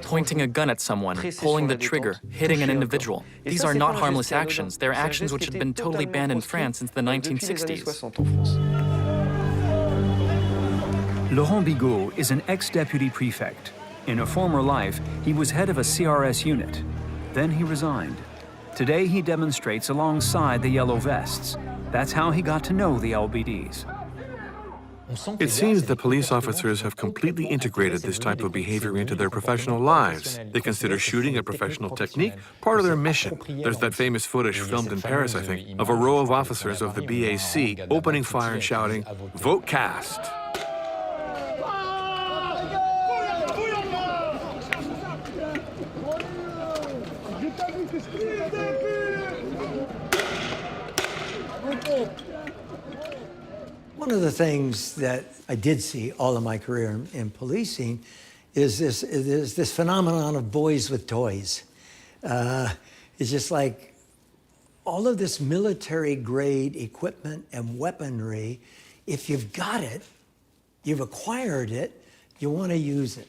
Pointing a gun at someone, pulling the trigger, hitting an individual. These are not harmless actions. They're actions which have been totally banned in France since the 1960s. Laurent Bigot is an ex-deputy prefect. In a former life, he was head of a CRS unit. Then he resigned. Today, he demonstrates alongside the yellow vests. That's how he got to know the LBDs. It seems that police officers have completely integrated this type of behavior into their professional lives. They consider shooting a professional technique part of their mission. There's that famous footage filmed in Paris, I think, of a row of officers of the BAC opening fire and shouting, "Vote cast!" One of the things that I did see all of my career in policing is this phenomenon of boys with toys. It's just like all of this military-grade equipment and weaponry, if you've got it, you've acquired it, you want to use it.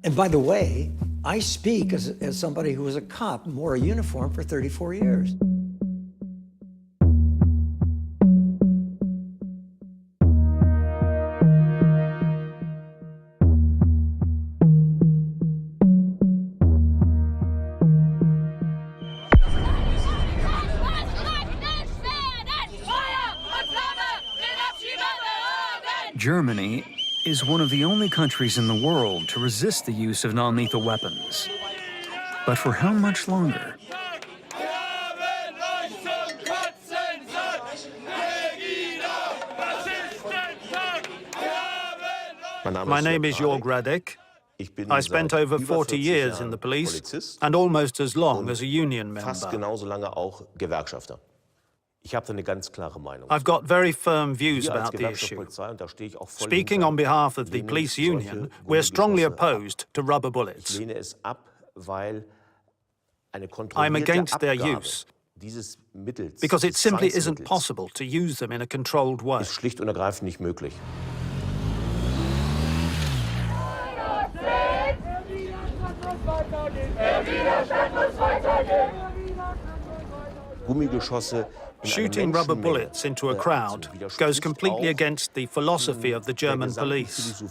And by the way, I speak as somebody who was a cop and wore a uniform for 34 years. Germany is one of the only countries in the world to resist the use of non-lethal weapons. But for how much longer? My name is Jörg Radek. I spent over 40 years in the police and almost as long as a union member. I've got very firm views about the issue. Speaking on behalf of the police union, we're strongly opposed to rubber bullets. I'm against their use because it simply isn't possible to use them in a controlled way. Shooting rubber bullets into a crowd goes completely against the philosophy of the German police.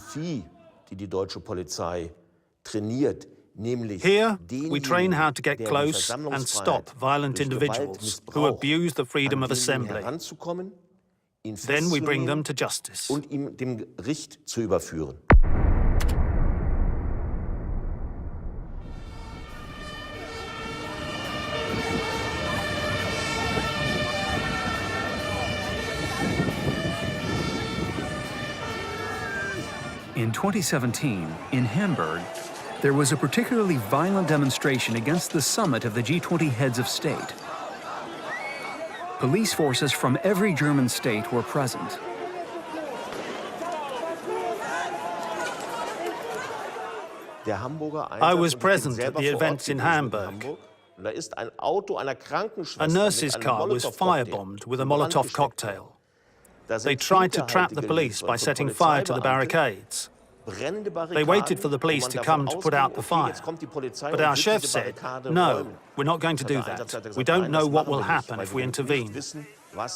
Here, we train how to get close and stop violent individuals who abuse the freedom of assembly. Then we bring them to justice. In 2017, in Hamburg, there was a particularly violent demonstration against the summit of the G20 heads of state. Police forces from every German state were present. I was present at the events in Hamburg. A nurse's car was firebombed with a Molotov cocktail. They tried to trap the police by setting fire to the barricades. They waited for the police to come to put out the fire. But our chef said, no, we're not going to do that. We don't know what will happen if we intervene.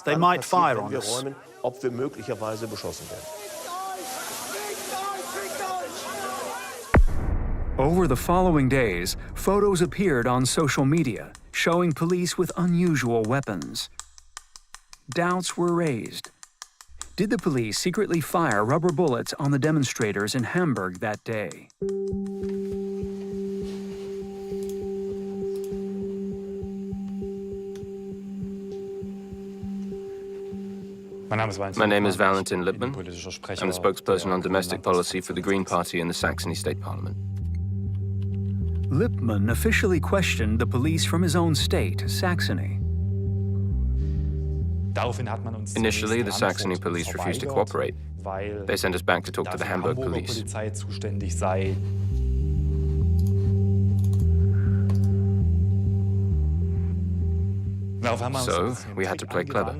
They might fire on us. Over the following days, photos appeared on social media showing police with unusual weapons. Doubts were raised. Did the police secretly fire rubber bullets on the demonstrators in Hamburg that day? My name is Valentin Lippmann. I'm the spokesperson on domestic policy for the Green Party in the Saxony State Parliament. Lippmann officially questioned the police from his own state, Saxony. Initially, the Saxony police refused to cooperate. They sent us back to talk to the Hamburg police. So, we had to play clever.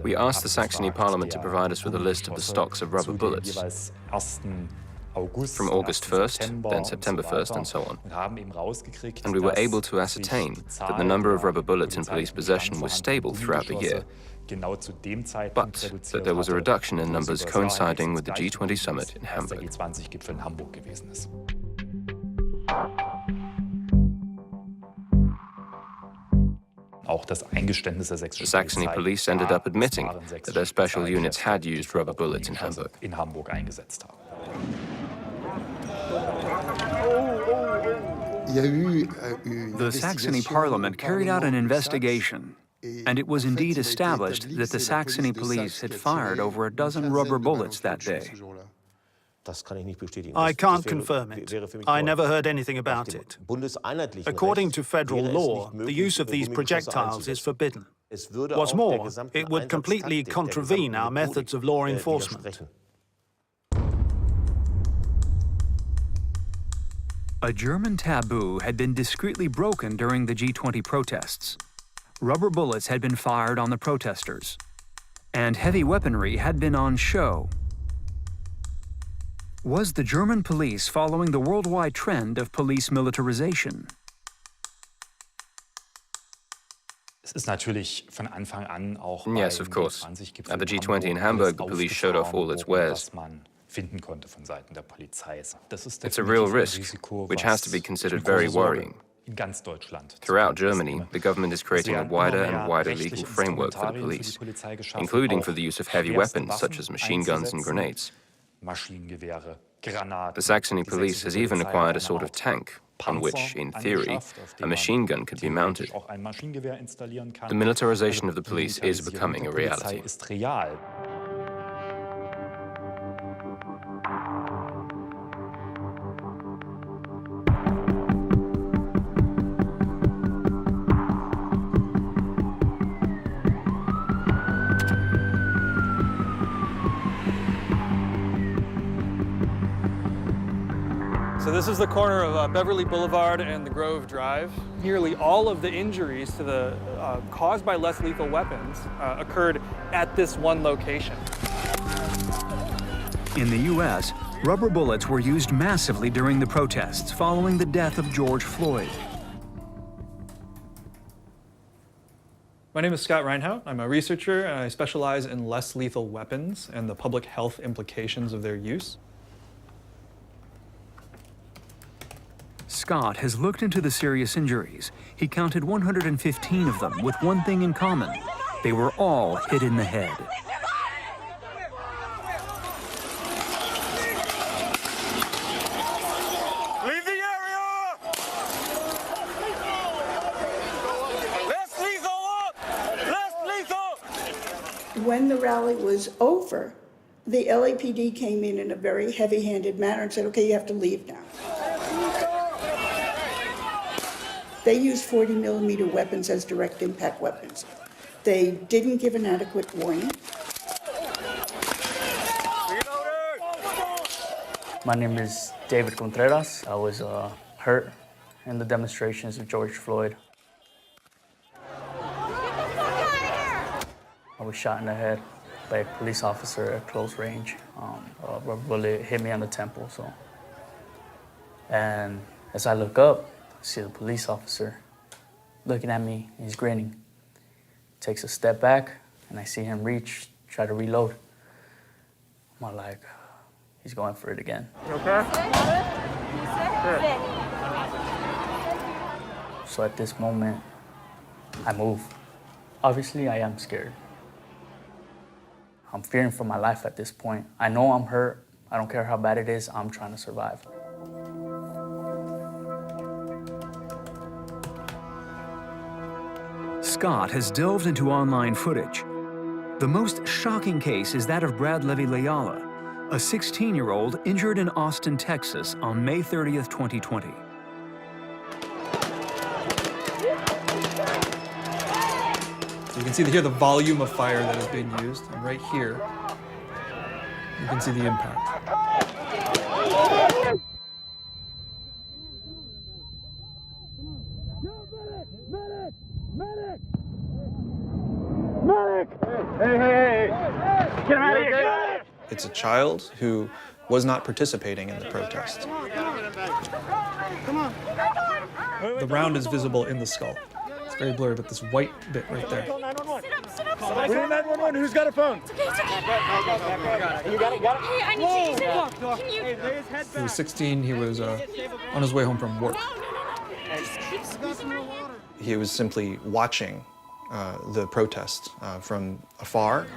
We asked the Saxony Parliament to provide us with a list of the stocks of rubber bullets from August 1st, then September 1st, and so on. And we were able to ascertain that the number of rubber bullets in police possession was stable throughout the year, but that there was a reduction in numbers coinciding with the G20 summit in Hamburg. The Saxony police ended up admitting that their special units had used rubber bullets in Hamburg. The Saxony Parliament carried out an investigation, and it was indeed established that the Saxony police had fired over a dozen rubber bullets that day. I can't confirm it. I never heard anything about it. According to federal law, the use of these projectiles is forbidden. What's more, it would completely contravene our methods of law enforcement. A German taboo had been discreetly broken during the G20 protests. Rubber bullets had been fired on the protesters, and heavy weaponry had been on show. Was the German police following the worldwide trend of police militarization? Yes, of course. At the G20 in Hamburg, the police showed off all its wares. It's a real risk, which has to be considered very worrying. Throughout Germany, the government is creating a wider and wider legal framework for the police, including for the use of heavy weapons such as machine guns and grenades. The Saxony police has even acquired a sort of tank on which, in theory, a machine gun could be mounted. The militarization of the police is becoming a reality. So this is the corner of Beverly Boulevard and the Grove Drive. Nearly all of the injuries to the caused by less lethal weapons occurred at this one location. In the U.S., rubber bullets were used massively during the protests following the death of George Floyd. My name is Scott Reinhout. I'm a researcher and I specialize in less lethal weapons and the public health implications of their use. Scott has looked into the serious injuries. He counted 115 of them with one thing in common. They were all hit in the head. Leave the area! Less lethal up! Less lethal! When the rally was over, the LAPD came in a very heavy-handed manner and said, okay, you have to leave now. They used 40mm weapons as direct impact weapons. They didn't give an adequate warning. My name is David Contreras. I was hurt in the demonstrations of George Floyd. I was shot in the head by a police officer at close range. A rubber bullet hit me on the temple. And as I look up, see the police officer looking at me, he's grinning. Takes a step back, and I see him reach, try to reload. I'm like, he's going for it again. You okay? So at this moment, I move. Obviously, I am scared. I'm fearing for my life at this point. I know I'm hurt. I don't care how bad it is. I'm trying to survive. Scott has delved into online footage. The most shocking case is that of Brad Levy-Layala, a 16-year-old injured in Austin, Texas on May 30th, 2020. So you can see here the volume of fire that is being used, and right here, you can see the impact. Get him out of here! It's a child who was not participating in the protest. The round is visible in the skull. It's very blurry, but this white bit right there. We need 911. Who's got a phone? It's okay. You got it? Hey, I need to Can you... He was 16. He was on his way home from work. He was simply watching the protest from afar.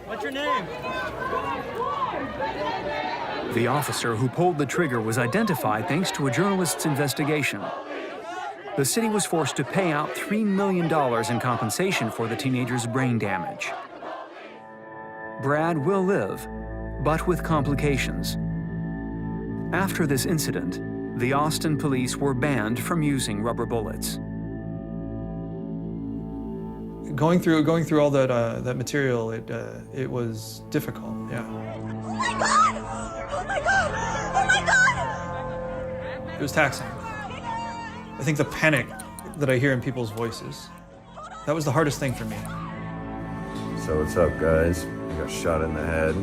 What's your name? The officer who pulled the trigger was identified thanks to a journalist's investigation. The city was forced to pay out $3 million in compensation for the teenager's brain damage. Brad will live, but with complications. After this incident, the Austin police were banned from using rubber bullets. Going through all that material, it was difficult. Yeah. Oh my God! Oh my God! Oh my God! It was taxing. I think the panic that I hear in people's voices, that was the hardest thing for me. So what's up, guys? I got shot in the head.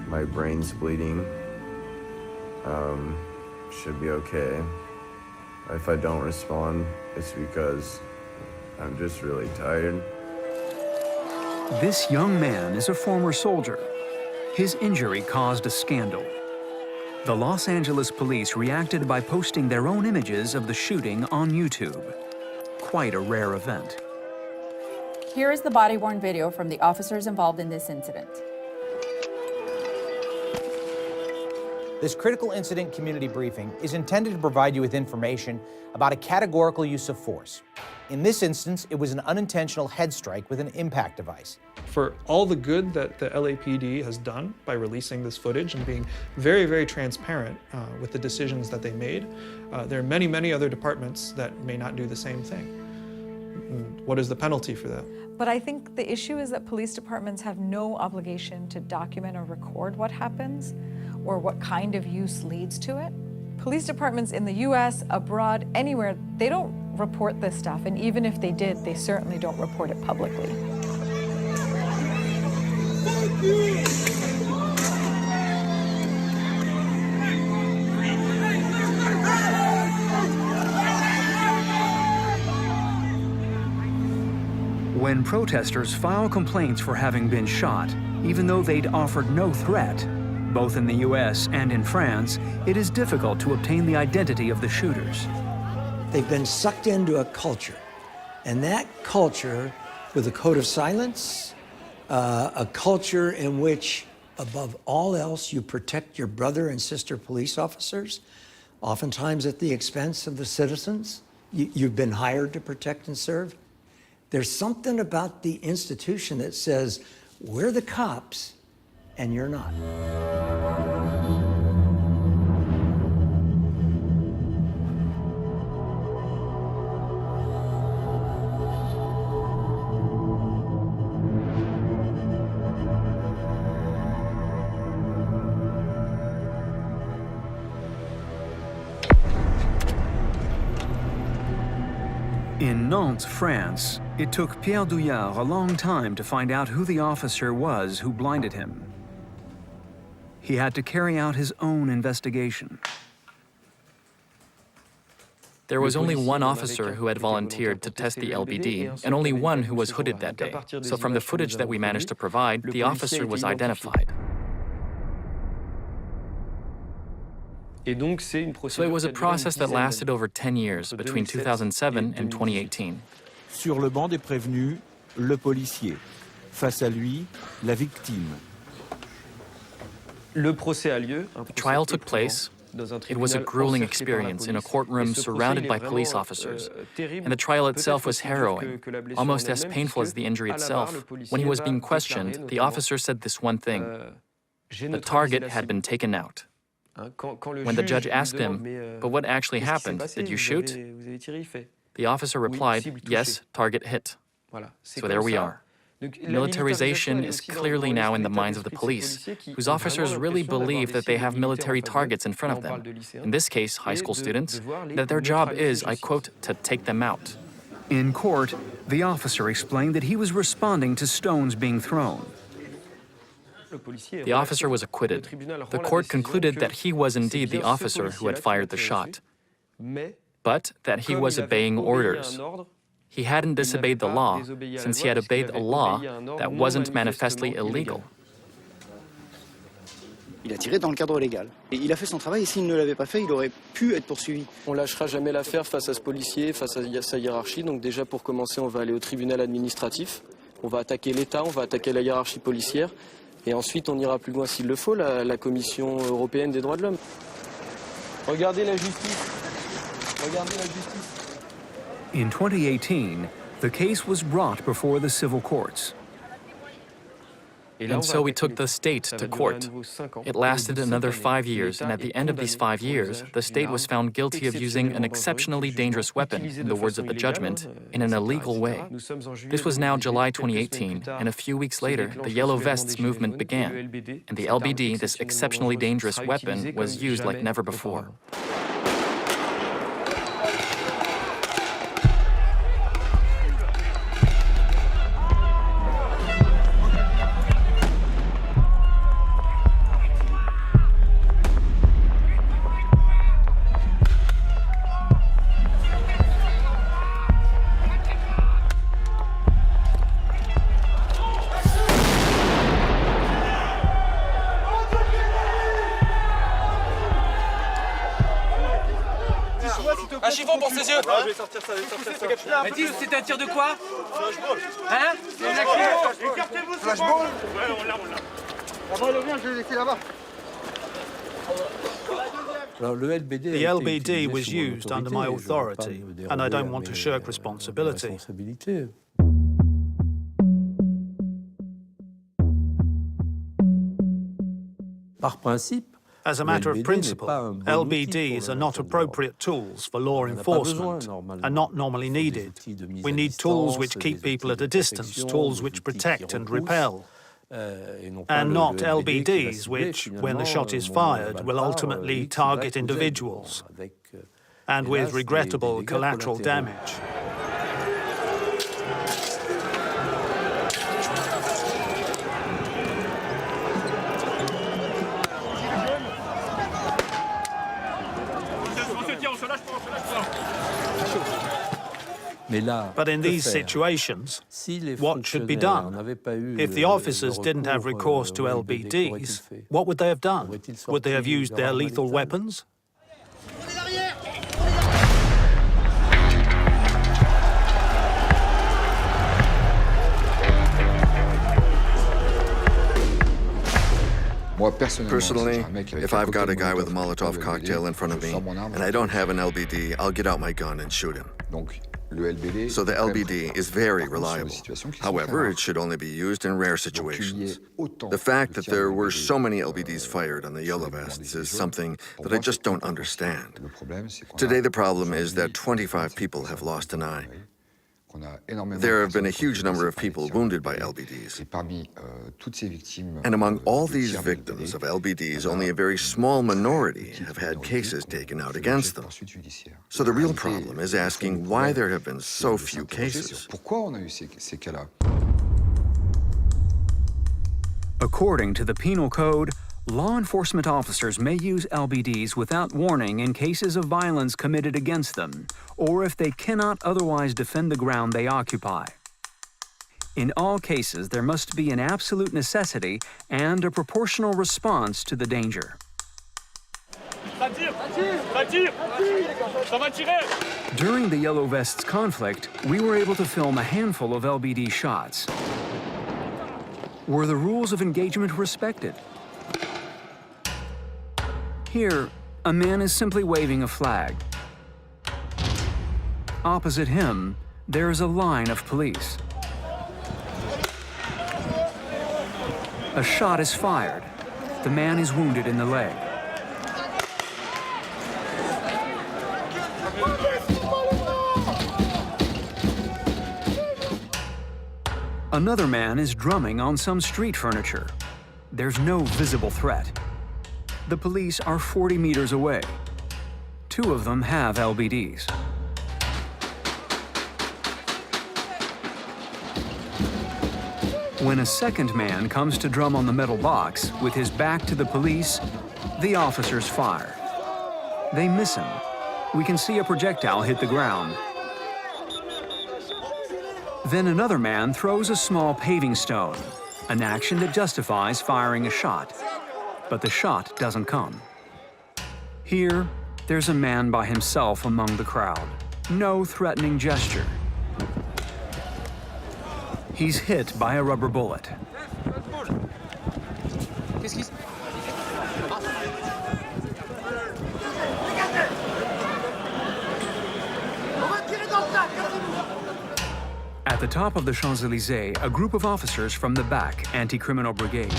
My brain's bleeding. Should be okay. If I don't respond, it's because I'm just really tired. This young man is a former soldier. His injury caused a scandal. The Los Angeles police reacted by posting their own images of the shooting on YouTube. Quite a rare event. Here is the body-worn video from the officers involved in this incident. This critical incident community briefing is intended to provide you with information about a categorical use of force. In this instance, it was an unintentional head strike with an impact device. For all the good that the LAPD has done by releasing this footage and being very, very transparent with the decisions that they made, there are many, many other departments that may not do the same thing. What is the penalty for that? But I think the issue is that police departments have no obligation to document or record what happens or what kind of use leads to it. Police departments in the US, abroad, anywhere, they don't report this stuff, and even if they did, they certainly don't report it publicly. When protesters file complaints for having been shot, even though they'd offered no threat, both in the US and in France, it is difficult to obtain the identity of the shooters. They've been sucked into a culture, and that culture, with a code of silence, a culture in which, above all else, you protect your brother and sister police officers, oftentimes at the expense of the citizens. You've been hired to protect and serve. There's something about the institution that says, we're the cops, and you're not. In Nantes, France, it took Pierre Douillard a long time to find out who the officer was who blinded him. He had to carry out his own investigation. There was only one officer who had volunteered to test the LBD, and only one who was hooded that day. So from the footage that we managed to provide, the officer was identified. So it was a process that lasted over 10 years, between 2007 and 2018. Sur le banc des prévenus, le policier. Face à lui, la victime. The trial took place. It was a grueling experience in a courtroom surrounded by police officers. And the trial itself was harrowing, almost as painful as the injury itself. When he was being questioned, the officer said this one thing: the target had been taken out. When the judge asked him, "But what actually happened? Did you shoot?" the officer replied, "Yes, target hit." So there we are. Militarization is clearly now in the minds of the police, whose officers really believe that they have military targets in front of them, in this case, high school students, that their job is, I quote, to take them out. In court, the officer explained that he was responding to stones being thrown. The officer was acquitted. The court concluded that he was indeed the officer who had fired the shot, but that he was obeying orders. He hadn't disobeyed the law, since he had obeyed a law that wasn't manifestly illegal. Il a tiré dans le cadre légal. Et il a fait son travail, et s'il ne l'avait pas fait, il aurait pu être poursuivi. On lâchera jamais l'affaire face à ce policier, face à sa hiérarchie. Donc déjà, pour commencer, on va aller au tribunal administratif. On va attaquer l'État, on va attaquer la hiérarchie policière. Et ensuite, on ira plus loin s'il le faut, la Commission européenne des droits de l'homme. Regardez la justice. Regardez la justice. In 2018, the case was brought before the civil courts. And so we took the state to court. It lasted another 5 years, and at the end of these 5 years, the state was found guilty of using an exceptionally dangerous weapon, in the words of the judgment, in an illegal way. This was now July 2018, and a few weeks later, the Yellow Vests movement began, and the LBD, this exceptionally dangerous weapon, was used like never before. Un chiffon pour ses yeux. Je vais sortir ça, Mais dis, c'était un tir de quoi? Flashball. Hein? Écartez-vous, flashball. Ouais, on l'a. Là-bas, le mien, je l'ai laissé là-bas. The LBD was used under my authority, and I don't want to shirk responsibility. Par principe, as a matter of principle, LBDs are not appropriate tools for law enforcement and not normally needed. We need tools which keep people at a distance, tools which protect and repel, and not LBDs which, when the shot is fired, will ultimately target individuals, and with regrettable collateral damage. But in these situations, what should be done? If the officers didn't have recourse to LBDs, what would they have done? Would they have used their lethal weapons? Personally, if I've got a guy with a Molotov cocktail in front of me and I don't have an LBD, I'll get out my gun and shoot him. So the LBD is very reliable. However, it should only be used in rare situations. The fact that there were so many LBDs fired on the Yellow Vests is something that I just don't understand. Today the problem is that 25 people have lost an eye. There have been a huge number of people wounded by LBDs. And among all these victims of LBDs, only a very small minority have had cases taken out against them. So the real problem is asking why there have been so few cases. According to the Penal Code, law enforcement officers may use LBDs without warning in cases of violence committed against them, or if they cannot otherwise defend the ground they occupy. In all cases, there must be an absolute necessity and a proportional response to the danger. During the Yellow Vests conflict, we were able to film a handful of LBD shots. Were the rules of engagement respected? Here, a man is simply waving a flag. Opposite him, there is a line of police. A shot is fired. The man is wounded in the leg. Another man is drumming on some street furniture. There's no visible threat. The police are 40 meters away. Two of them have LBDs. When a second man comes to drum on the metal box with his back to the police, the officers fire. They miss him. We can see a projectile hit the ground. Then another man throws a small paving stone, an action that justifies firing a shot. But the shot doesn't come. Here, there's a man by himself among the crowd. No threatening gesture. He's hit by a rubber bullet. At the top of the Champs-Élysées, a group of officers from the back, anti-criminal brigade.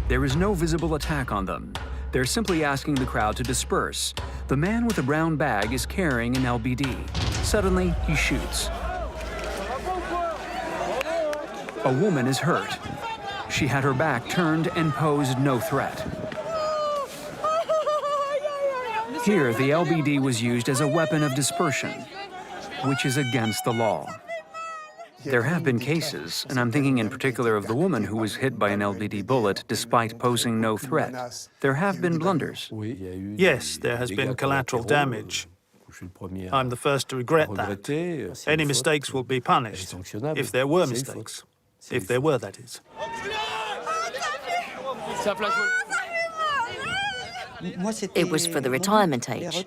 There is no visible attack on them. They're simply asking the crowd to disperse. The man with the brown bag is carrying an LBD. Suddenly, he shoots. A woman is hurt. She had her back turned and posed no threat. Here, the LBD was used as a weapon of dispersion, which is against the law. There have been cases, and I'm thinking in particular of the woman who was hit by an LBD bullet despite posing no threat. There have been blunders. Yes, there has been collateral damage. I'm the first to regret that. Any mistakes will be punished, if there were mistakes. If there were, that is. It was for the retirement age.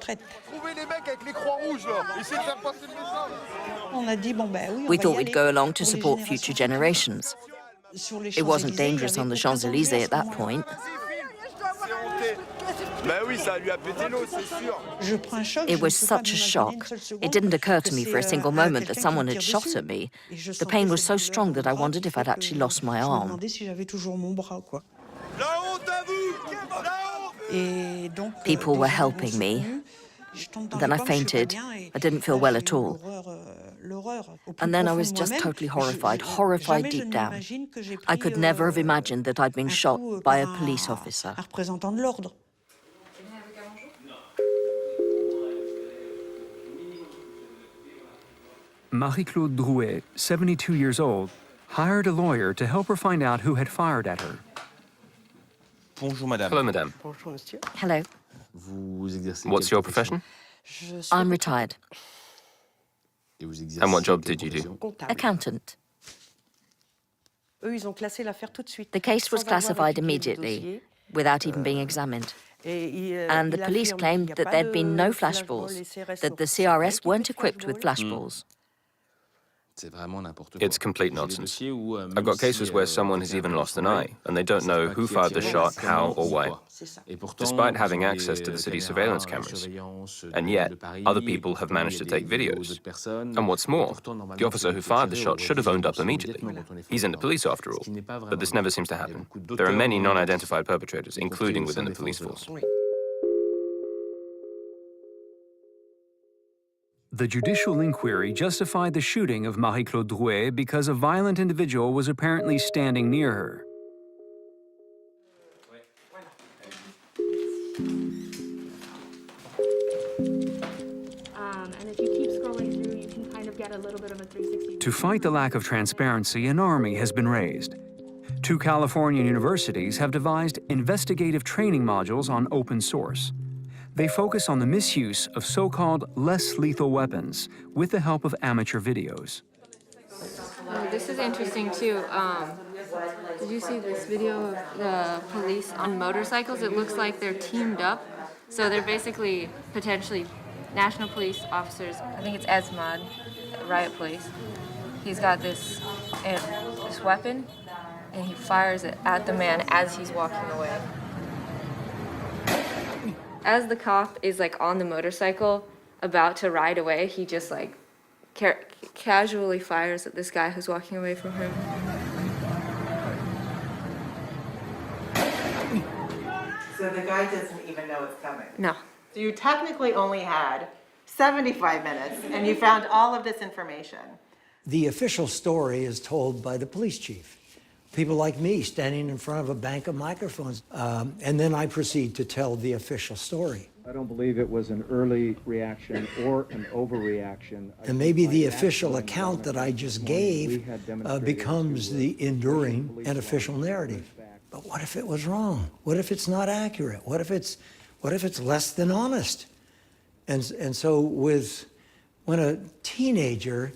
We thought we'd go along to support future generations. It wasn't dangerous on the Champs-Élysées at that point. It was such a shock. It didn't occur to me for a single moment that someone had shot at me. The pain was so strong that I wondered if I'd actually lost my arm. People were helping me. Then I fainted. I didn't feel well at all. And then I was just totally horrified deep down. I could never have imagined that I'd been shot by a police officer. Marie-Claude Drouet, 72 years old, hired a lawyer to help her find out who had fired at her. Hello, madame. Hello. What's your profession? I'm retired. And what job did you do? Accountant. The case was classified immediately, without even being examined. And the police claimed that there'd been no flashballs, that the CRS weren't equipped with flashballs. It's complete nonsense. I've got cases where someone has even lost an eye, and they don't know who fired the shot, how, or why, despite having access to the city's surveillance cameras. And yet, other people have managed to take videos. And what's more, the officer who fired the shot should have owned up immediately. He's in the police after all. But this never seems to happen. There are many non-identified perpetrators, including within the police force. The judicial inquiry justified the shooting of Marie-Claude Drouet because a violent individual was apparently standing near her. And if you keep scrolling through, you can kind of get a little bit of a 360. To fight the lack of transparency, an army has been raised. 2 Californian universities have devised investigative training modules on open source. They focus on the misuse of so-called less lethal weapons with the help of amateur videos. Oh, this is interesting too. Did you see this video of the police on motorcycles? It looks like they're teamed up. So they're basically potentially national police officers. I think it's Esmod, riot police. He's got this weapon, and he fires it at the man as he's walking away. As the cop is like on the motorcycle about to ride away, he just like casually fires at this guy who's walking away from him. So the guy doesn't even know it's coming? No. So you technically only had 75 minutes and you found all of this information. The official story is told by the police chief. People like me standing in front of a bank of microphones. And then I proceed to tell the official story. I don't believe it was an early reaction or an overreaction. And maybe the official account that I just gave becomes the enduring and official narrative. But what if it was wrong? What if it's not accurate? What if it's less than honest? And so when a teenager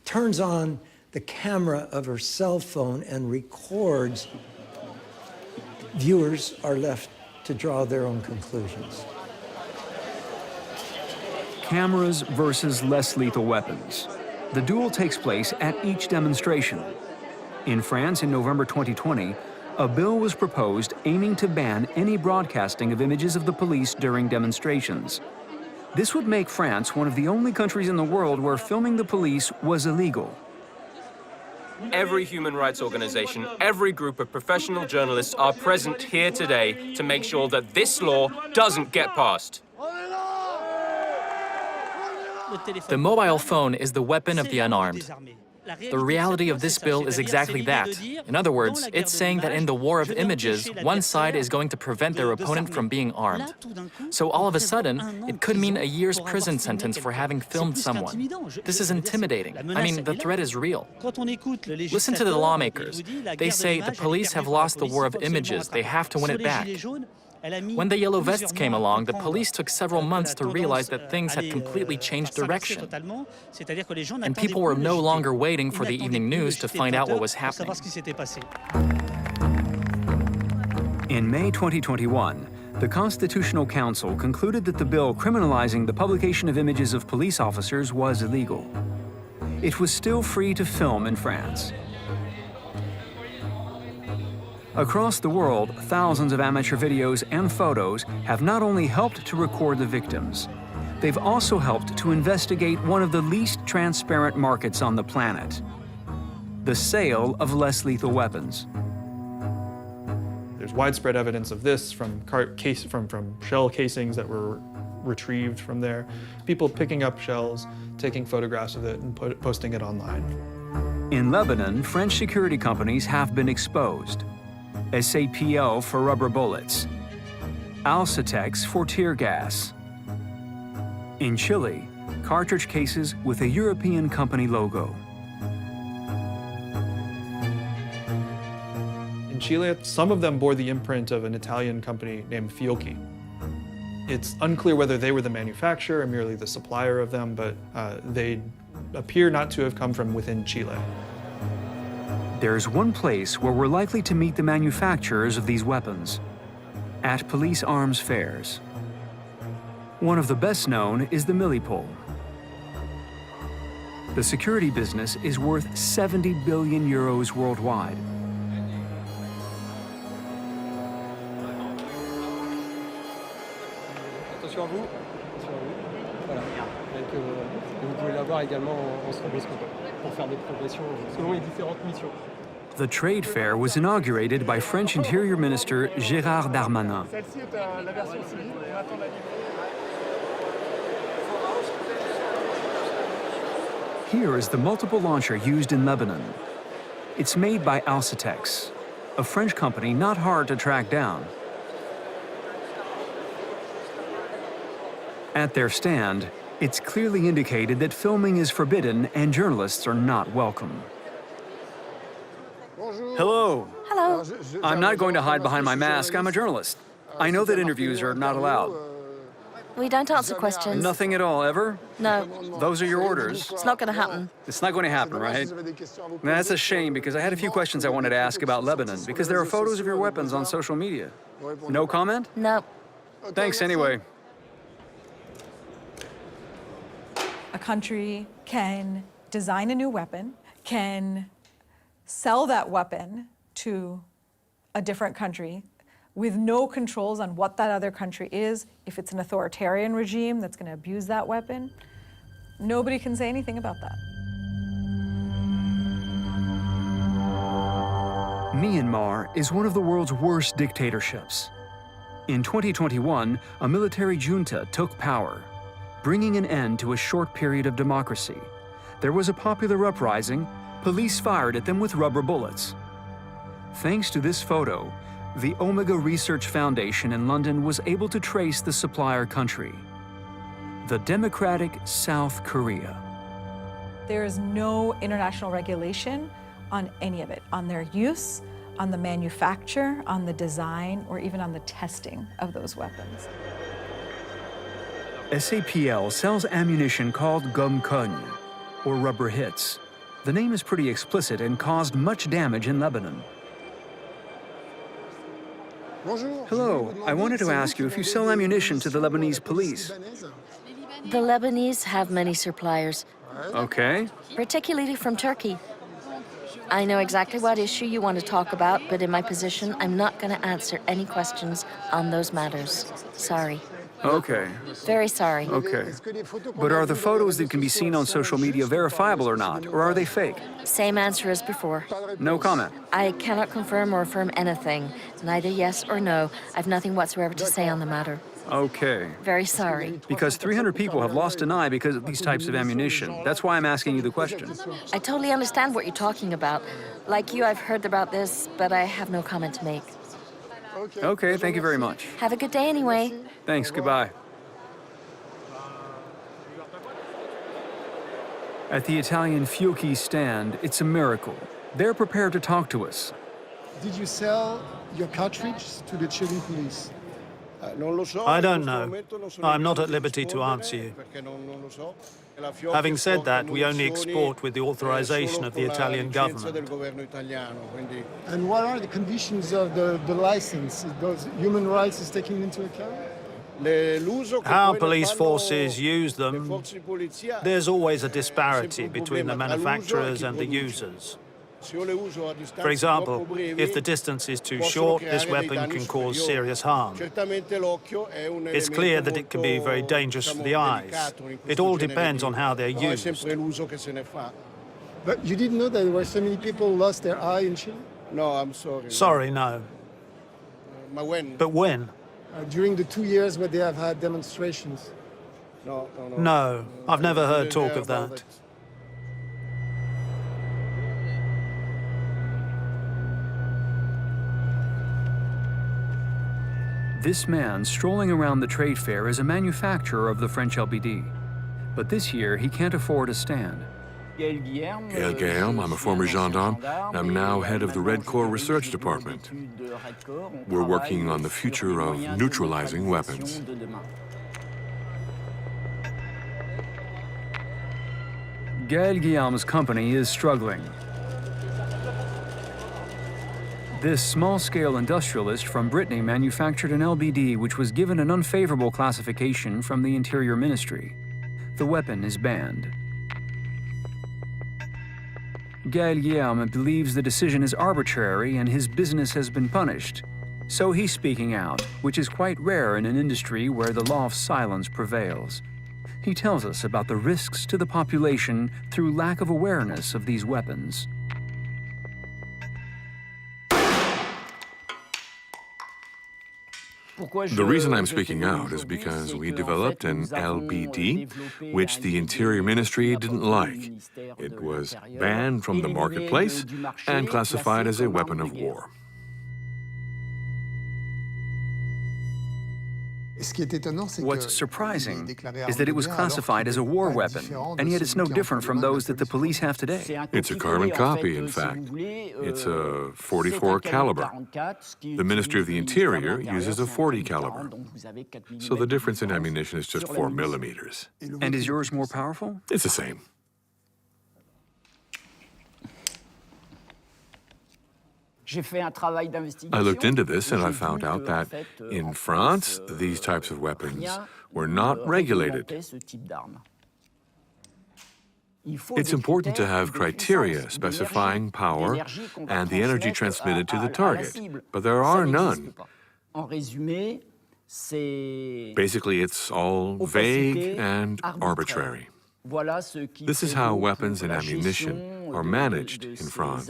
turns on the camera of her cell phone and records, viewers are left to draw their own conclusions. Cameras versus less lethal weapons. The duel takes place at each demonstration. In France in November 2020, a bill was proposed aiming to ban any broadcasting of images of the police during demonstrations. This would make France one of the only countries in the world where filming the police was illegal. Every human rights organization, every group of professional journalists are present here today to make sure that this law doesn't get passed. The mobile phone is the weapon of the unarmed. The reality of this bill is exactly that. In other words, it's saying that in the war of images, one side is going to prevent their opponent from being armed. So all of a sudden, it could mean a year's prison sentence for having filmed someone. This is intimidating. I mean, the threat is real. Listen to the lawmakers. They say the police have lost the war of images. They have to win it back. When the Yellow Vests came along, the police took several months to realize that things had completely changed direction. And people were no longer waiting for the evening news to find out what was happening. In May 2021, the Constitutional Council concluded that the bill criminalizing the publication of images of police officers was illegal. It was still free to film in France. Across the world, thousands of amateur videos and photos have not only helped to record the victims, they've also helped to investigate one of the least transparent markets on the planet: the sale of less lethal weapons. There's widespread evidence of this from shell casings that were retrieved from there. People picking up shells, taking photographs of it, and posting it online. In Lebanon, French security companies have been exposed. SAPL for rubber bullets, Alcetex for tear gas. In Chile, cartridge cases with a European company logo. In Chile, some of them bore the imprint of an Italian company named Fiocchi. It's unclear whether they were the manufacturer or merely the supplier of them, but they appear not to have come from within Chile. There's one place where we're likely to meet the manufacturers of these weapons: at police arms fairs. One of the best known is the Millipol. The security business is worth 70 billion euros worldwide. Attention à vous. Attention à vous. Voilà. Vous pouvez l'avoir également en stroboscope pour faire des progressions selon les différentes missions. The trade fair was inaugurated by French Interior Minister Gérard Darmanin. Celle-ci est la version civile. On attend la livraison. Here is the multiple launcher used in Lebanon. It's made by Alcitex, a French company not hard to track down. At their stand, it's clearly indicated that filming is forbidden and journalists are not welcome. Hello. Hello. I'm not going to hide behind my mask. I'm a journalist. I know that interviews are not allowed. We don't answer questions. Nothing at all, ever? No. Those are your orders. It's not going to happen. It's not going to happen, right? That's a shame, because I had a few questions I wanted to ask about Lebanon, because there are photos of your weapons on social media. No comment? No. Thanks anyway. A country can design a new weapon, can sell that weapon to a different country with no controls on what that other country is. If it's an authoritarian regime that's going to abuse that weapon, nobody can say anything about that. Myanmar is one of the world's worst dictatorships. In 2021, a military junta took power, bringing an end to a short period of democracy. There was a popular uprising. Police fired at them with rubber bullets. Thanks to this photo, the Omega Research Foundation in London was able to trace the supplier country, the democratic South Korea. There is no international regulation on any of it, on their use, on the manufacture, on the design, or even on the testing of those weapons. SAPL sells ammunition called gum kun, or rubber hits. The name is pretty explicit and caused much damage in Lebanon. Hello, I wanted to ask you if you sell ammunition to the Lebanese police. The Lebanese have many suppliers. Okay. Particularly from Turkey. I know exactly what issue you want to talk about, but in my position, I'm not going to answer any questions on those matters. Sorry. Okay. Very sorry. Okay. But are the photos that can be seen on social media verifiable or not, or are they fake? Same answer as before. No comment. I cannot confirm or affirm anything. Neither yes or no. I've nothing whatsoever to say on the matter. Okay. Very sorry. Because 300 people have lost an eye because of these types of ammunition. That's why I'm asking you the question. I totally understand what you're talking about. Like you, I've heard about this, but I have no comment to make. Okay, thank you very much. Have a good day anyway. Thanks, goodbye. At the Italian Fiocchi stand, it's a miracle. They're prepared to talk to us. Did you sell your cartridge to the Chilean police? I don't know. I'm not at liberty to answer you. Having said that, we only export with the authorization of the Italian government. And what are the conditions of the license? Those human rights is taken into account? How police forces use them, there's always a disparity between the manufacturers and the users. For example, if the distance is too short, this weapon can cause serious harm. It's clear that it can be very dangerous for the eyes. It all depends on how they're used. But you didn't know that there were so many people lost their eye in Chile? No, I'm sorry. Sorry, no. But when? During the 2 years where they have had demonstrations? No, I've never heard talk of that. This man strolling around the trade fair is a manufacturer of the French LBD. But this year, he can't afford a stand. Gail Guillaume, I'm a former gendarme. I'm now head of the Red Corps Research Department. We're working on the future of neutralizing weapons. Gail Guillaume's company is struggling. This small-scale industrialist from Brittany manufactured an LBD which was given an unfavorable classification from the Interior Ministry. The weapon is banned. Gail Guillaume believes the decision is arbitrary and his business has been punished. So he's speaking out, which is quite rare in an industry where the law of silence prevails. He tells us about the risks to the population through lack of awareness of these weapons. The reason I'm speaking out is because we developed an LBD, which the Interior Ministry didn't like. It was banned from the marketplace and classified as a weapon of war. What's surprising is that it was classified as a war weapon, and yet it's no different from those that the police have today. It's a carbon copy, in fact. It's a .44 caliber. The Ministry of the Interior uses a .40 caliber. So the difference in ammunition is just 4 millimeters. And is yours more powerful? It's the same. I looked into this and I found out that in France, these types of weapons were not regulated. It's important to have criteria specifying power and the energy transmitted to the target, but there are none. Basically, it's all vague and arbitrary. This is how weapons and ammunition are managed in France.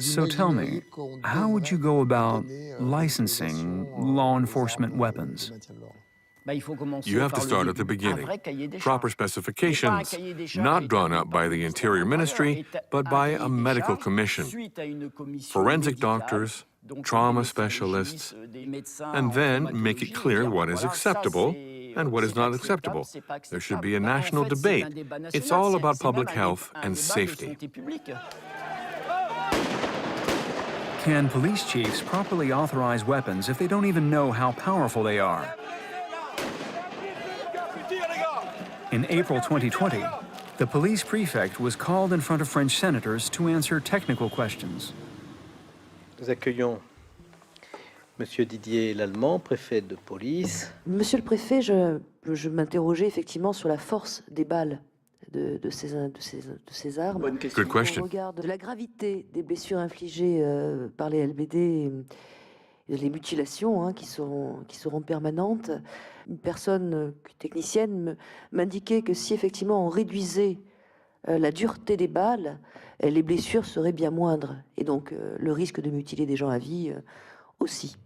So tell me, how would you go about licensing law enforcement weapons? You have to start at the beginning. Proper specifications, not drawn up by the Interior Ministry, but by a medical commission. Forensic doctors, trauma specialists, and then make it clear what is acceptable and what is not acceptable. There should be a national debate. It's all about public health and safety. Can police chiefs properly authorize weapons if they don't even know how powerful they are? In April 2020, the police prefect was called in front of French senators to answer technical questions. Nous accueillons Monsieur Didier Lallemand, préfet de police. Monsieur le préfet, je m'interrogeais effectivement sur la force des balles de ces armes. Good question. Au regard de la gravité des blessures infligées par les LBD et les mutilations qui seront permanentes, une personne technicienne m'indiquait que si effectivement on réduisait la dureté des balles, les blessures seraient bien moindres et donc le risque de mutiler des gens à vie aussi.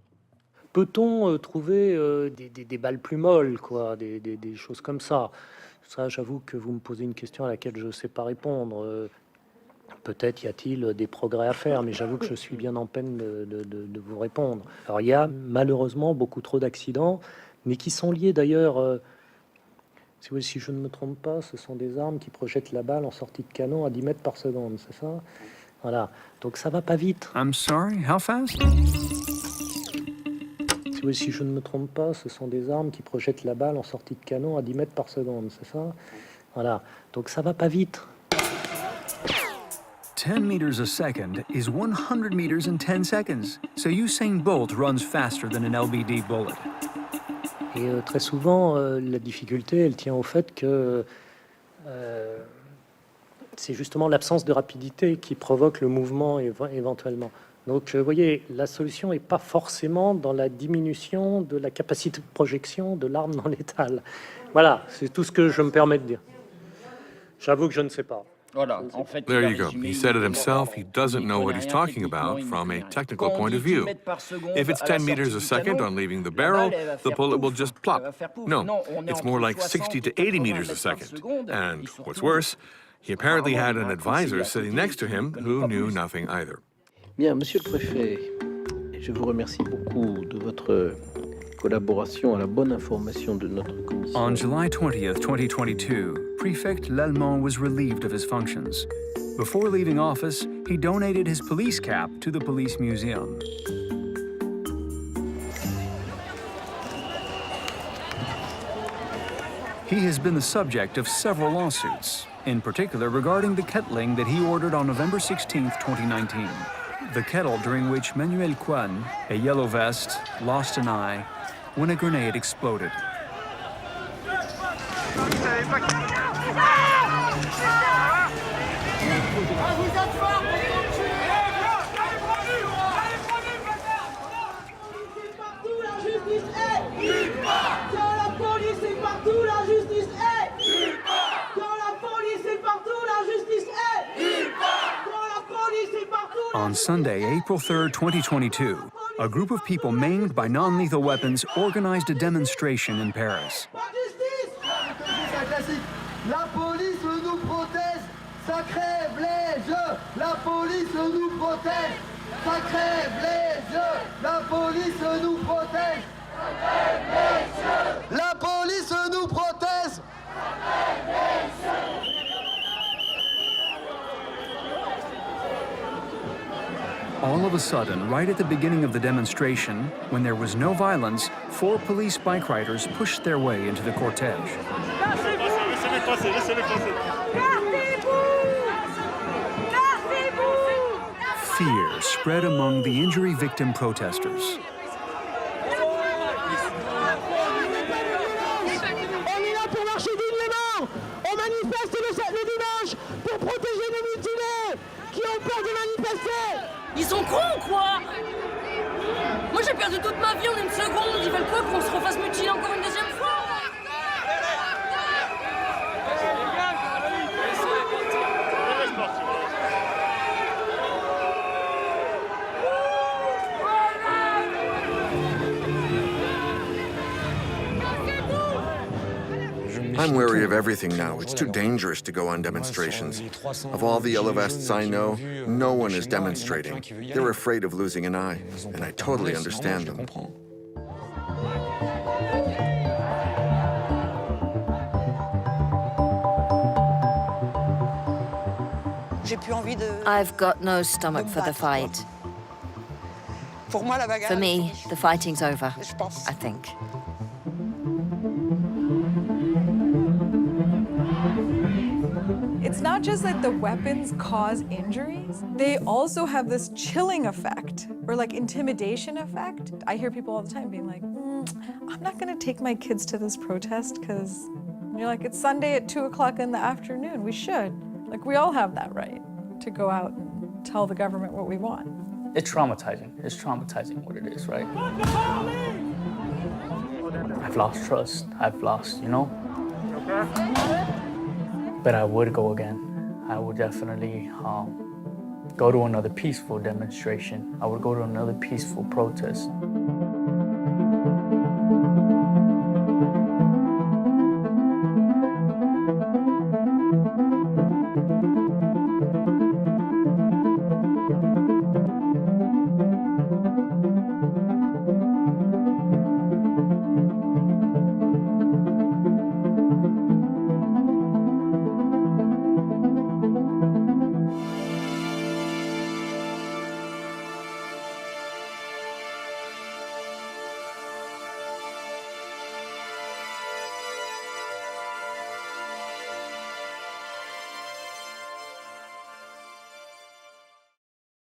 Peut-on trouver des balles plus molles, quoi, des choses comme ça? Ça, j'avoue que vous me posez une question à laquelle je ne sais pas répondre. Peut-être y a-t-il des progrès à faire, mais j'avoue que je suis bien en peine de vous répondre. Alors, il y a malheureusement beaucoup trop d'accidents, mais qui sont liés d'ailleurs, si je ne me trompe pas, ce sont des armes qui projettent la balle en sortie de canon à 10 mètres par seconde, c'est ça? Voilà, donc ça va pas vite. I'm sorry, how fast? Si je ne me trompe pas, ce sont des armes qui projettent la balle en sortie de canon à 10 mètres par seconde, c'est ça? Voilà, donc ça va pas vite. 10 meters a second is 100 meters in 10 seconds. So Usain Bolt runs faster than an LBD bullet. Et très souvent, la difficulté, elle tient au fait que c'est justement l'absence de rapidité qui provoque le mouvement éventuellement. Donc, vous voyez, la solution n'est pas forcément dans la diminution de la capacité de projection de l'arme non létale. Voilà, c'est tout ce que je me permets de dire. J'avoue que je ne sais pas. There you go. He said it himself. He doesn't know what he's talking about from a technical point of view. If it's 10 meters a second on leaving the barrel, the bullet will just plop. No, it's more like 60 to 80 meters a second. And what's worse, he apparently had an advisor sitting next to him who knew nothing either. Bien, Monsieur le Préfet, je vous remercie beaucoup de votre collaboration à la bonne information de notre commission. On July 20th, 2022, Prefect Lallemand was relieved of his functions. Before leaving office, he donated his police cap to the police museum. He has been the subject of several lawsuits, in particular regarding the kettling that he ordered on November 16th, 2019. The kettle during which Manuel Kwan, a yellow vest, lost an eye when a grenade exploded. On Sunday, April 3, 2022, a group of people maimed by non-lethal weapons organized a demonstration in Paris. La police nous protège, sacré Blaise! La police nous protège, sacré Blaise! La police nous protège, la police nous protège! All of a sudden, right at the beginning of the demonstration, when there was no violence, 4 police bike riders pushed their way into the cortege. Fear spread among the injury victim protesters. On est là pour marcher dignement. On manifeste le dimanche pour protéger les mutilés qui ont peur de manifester. Ils sont cons, quoi! Moi, j'ai perdu toute ma vie en une seconde. Ils veulent quoi, qu'on se refasse mutiler encore une deuxième fois? I'm wary of everything now. It's too dangerous to go on demonstrations. Of all the yellow vests I know, no one is demonstrating. They're afraid of losing an eye, and I totally understand them. I've got no stomach for the fight. For me, the fighting's over, I think. It's not just that the weapons cause injuries, they also have this chilling effect or like intimidation effect. I hear people all the time being like, I'm not gonna take my kids to this protest because you're like, it's Sunday at 2 o'clock in the afternoon, we should. Like, we all have that right to go out and tell the government what we want. It's traumatizing. It's traumatizing what it is, right? I've lost trust. I've lost, you know? But I would go again. I would definitely go to another peaceful demonstration. I would go to another peaceful protest.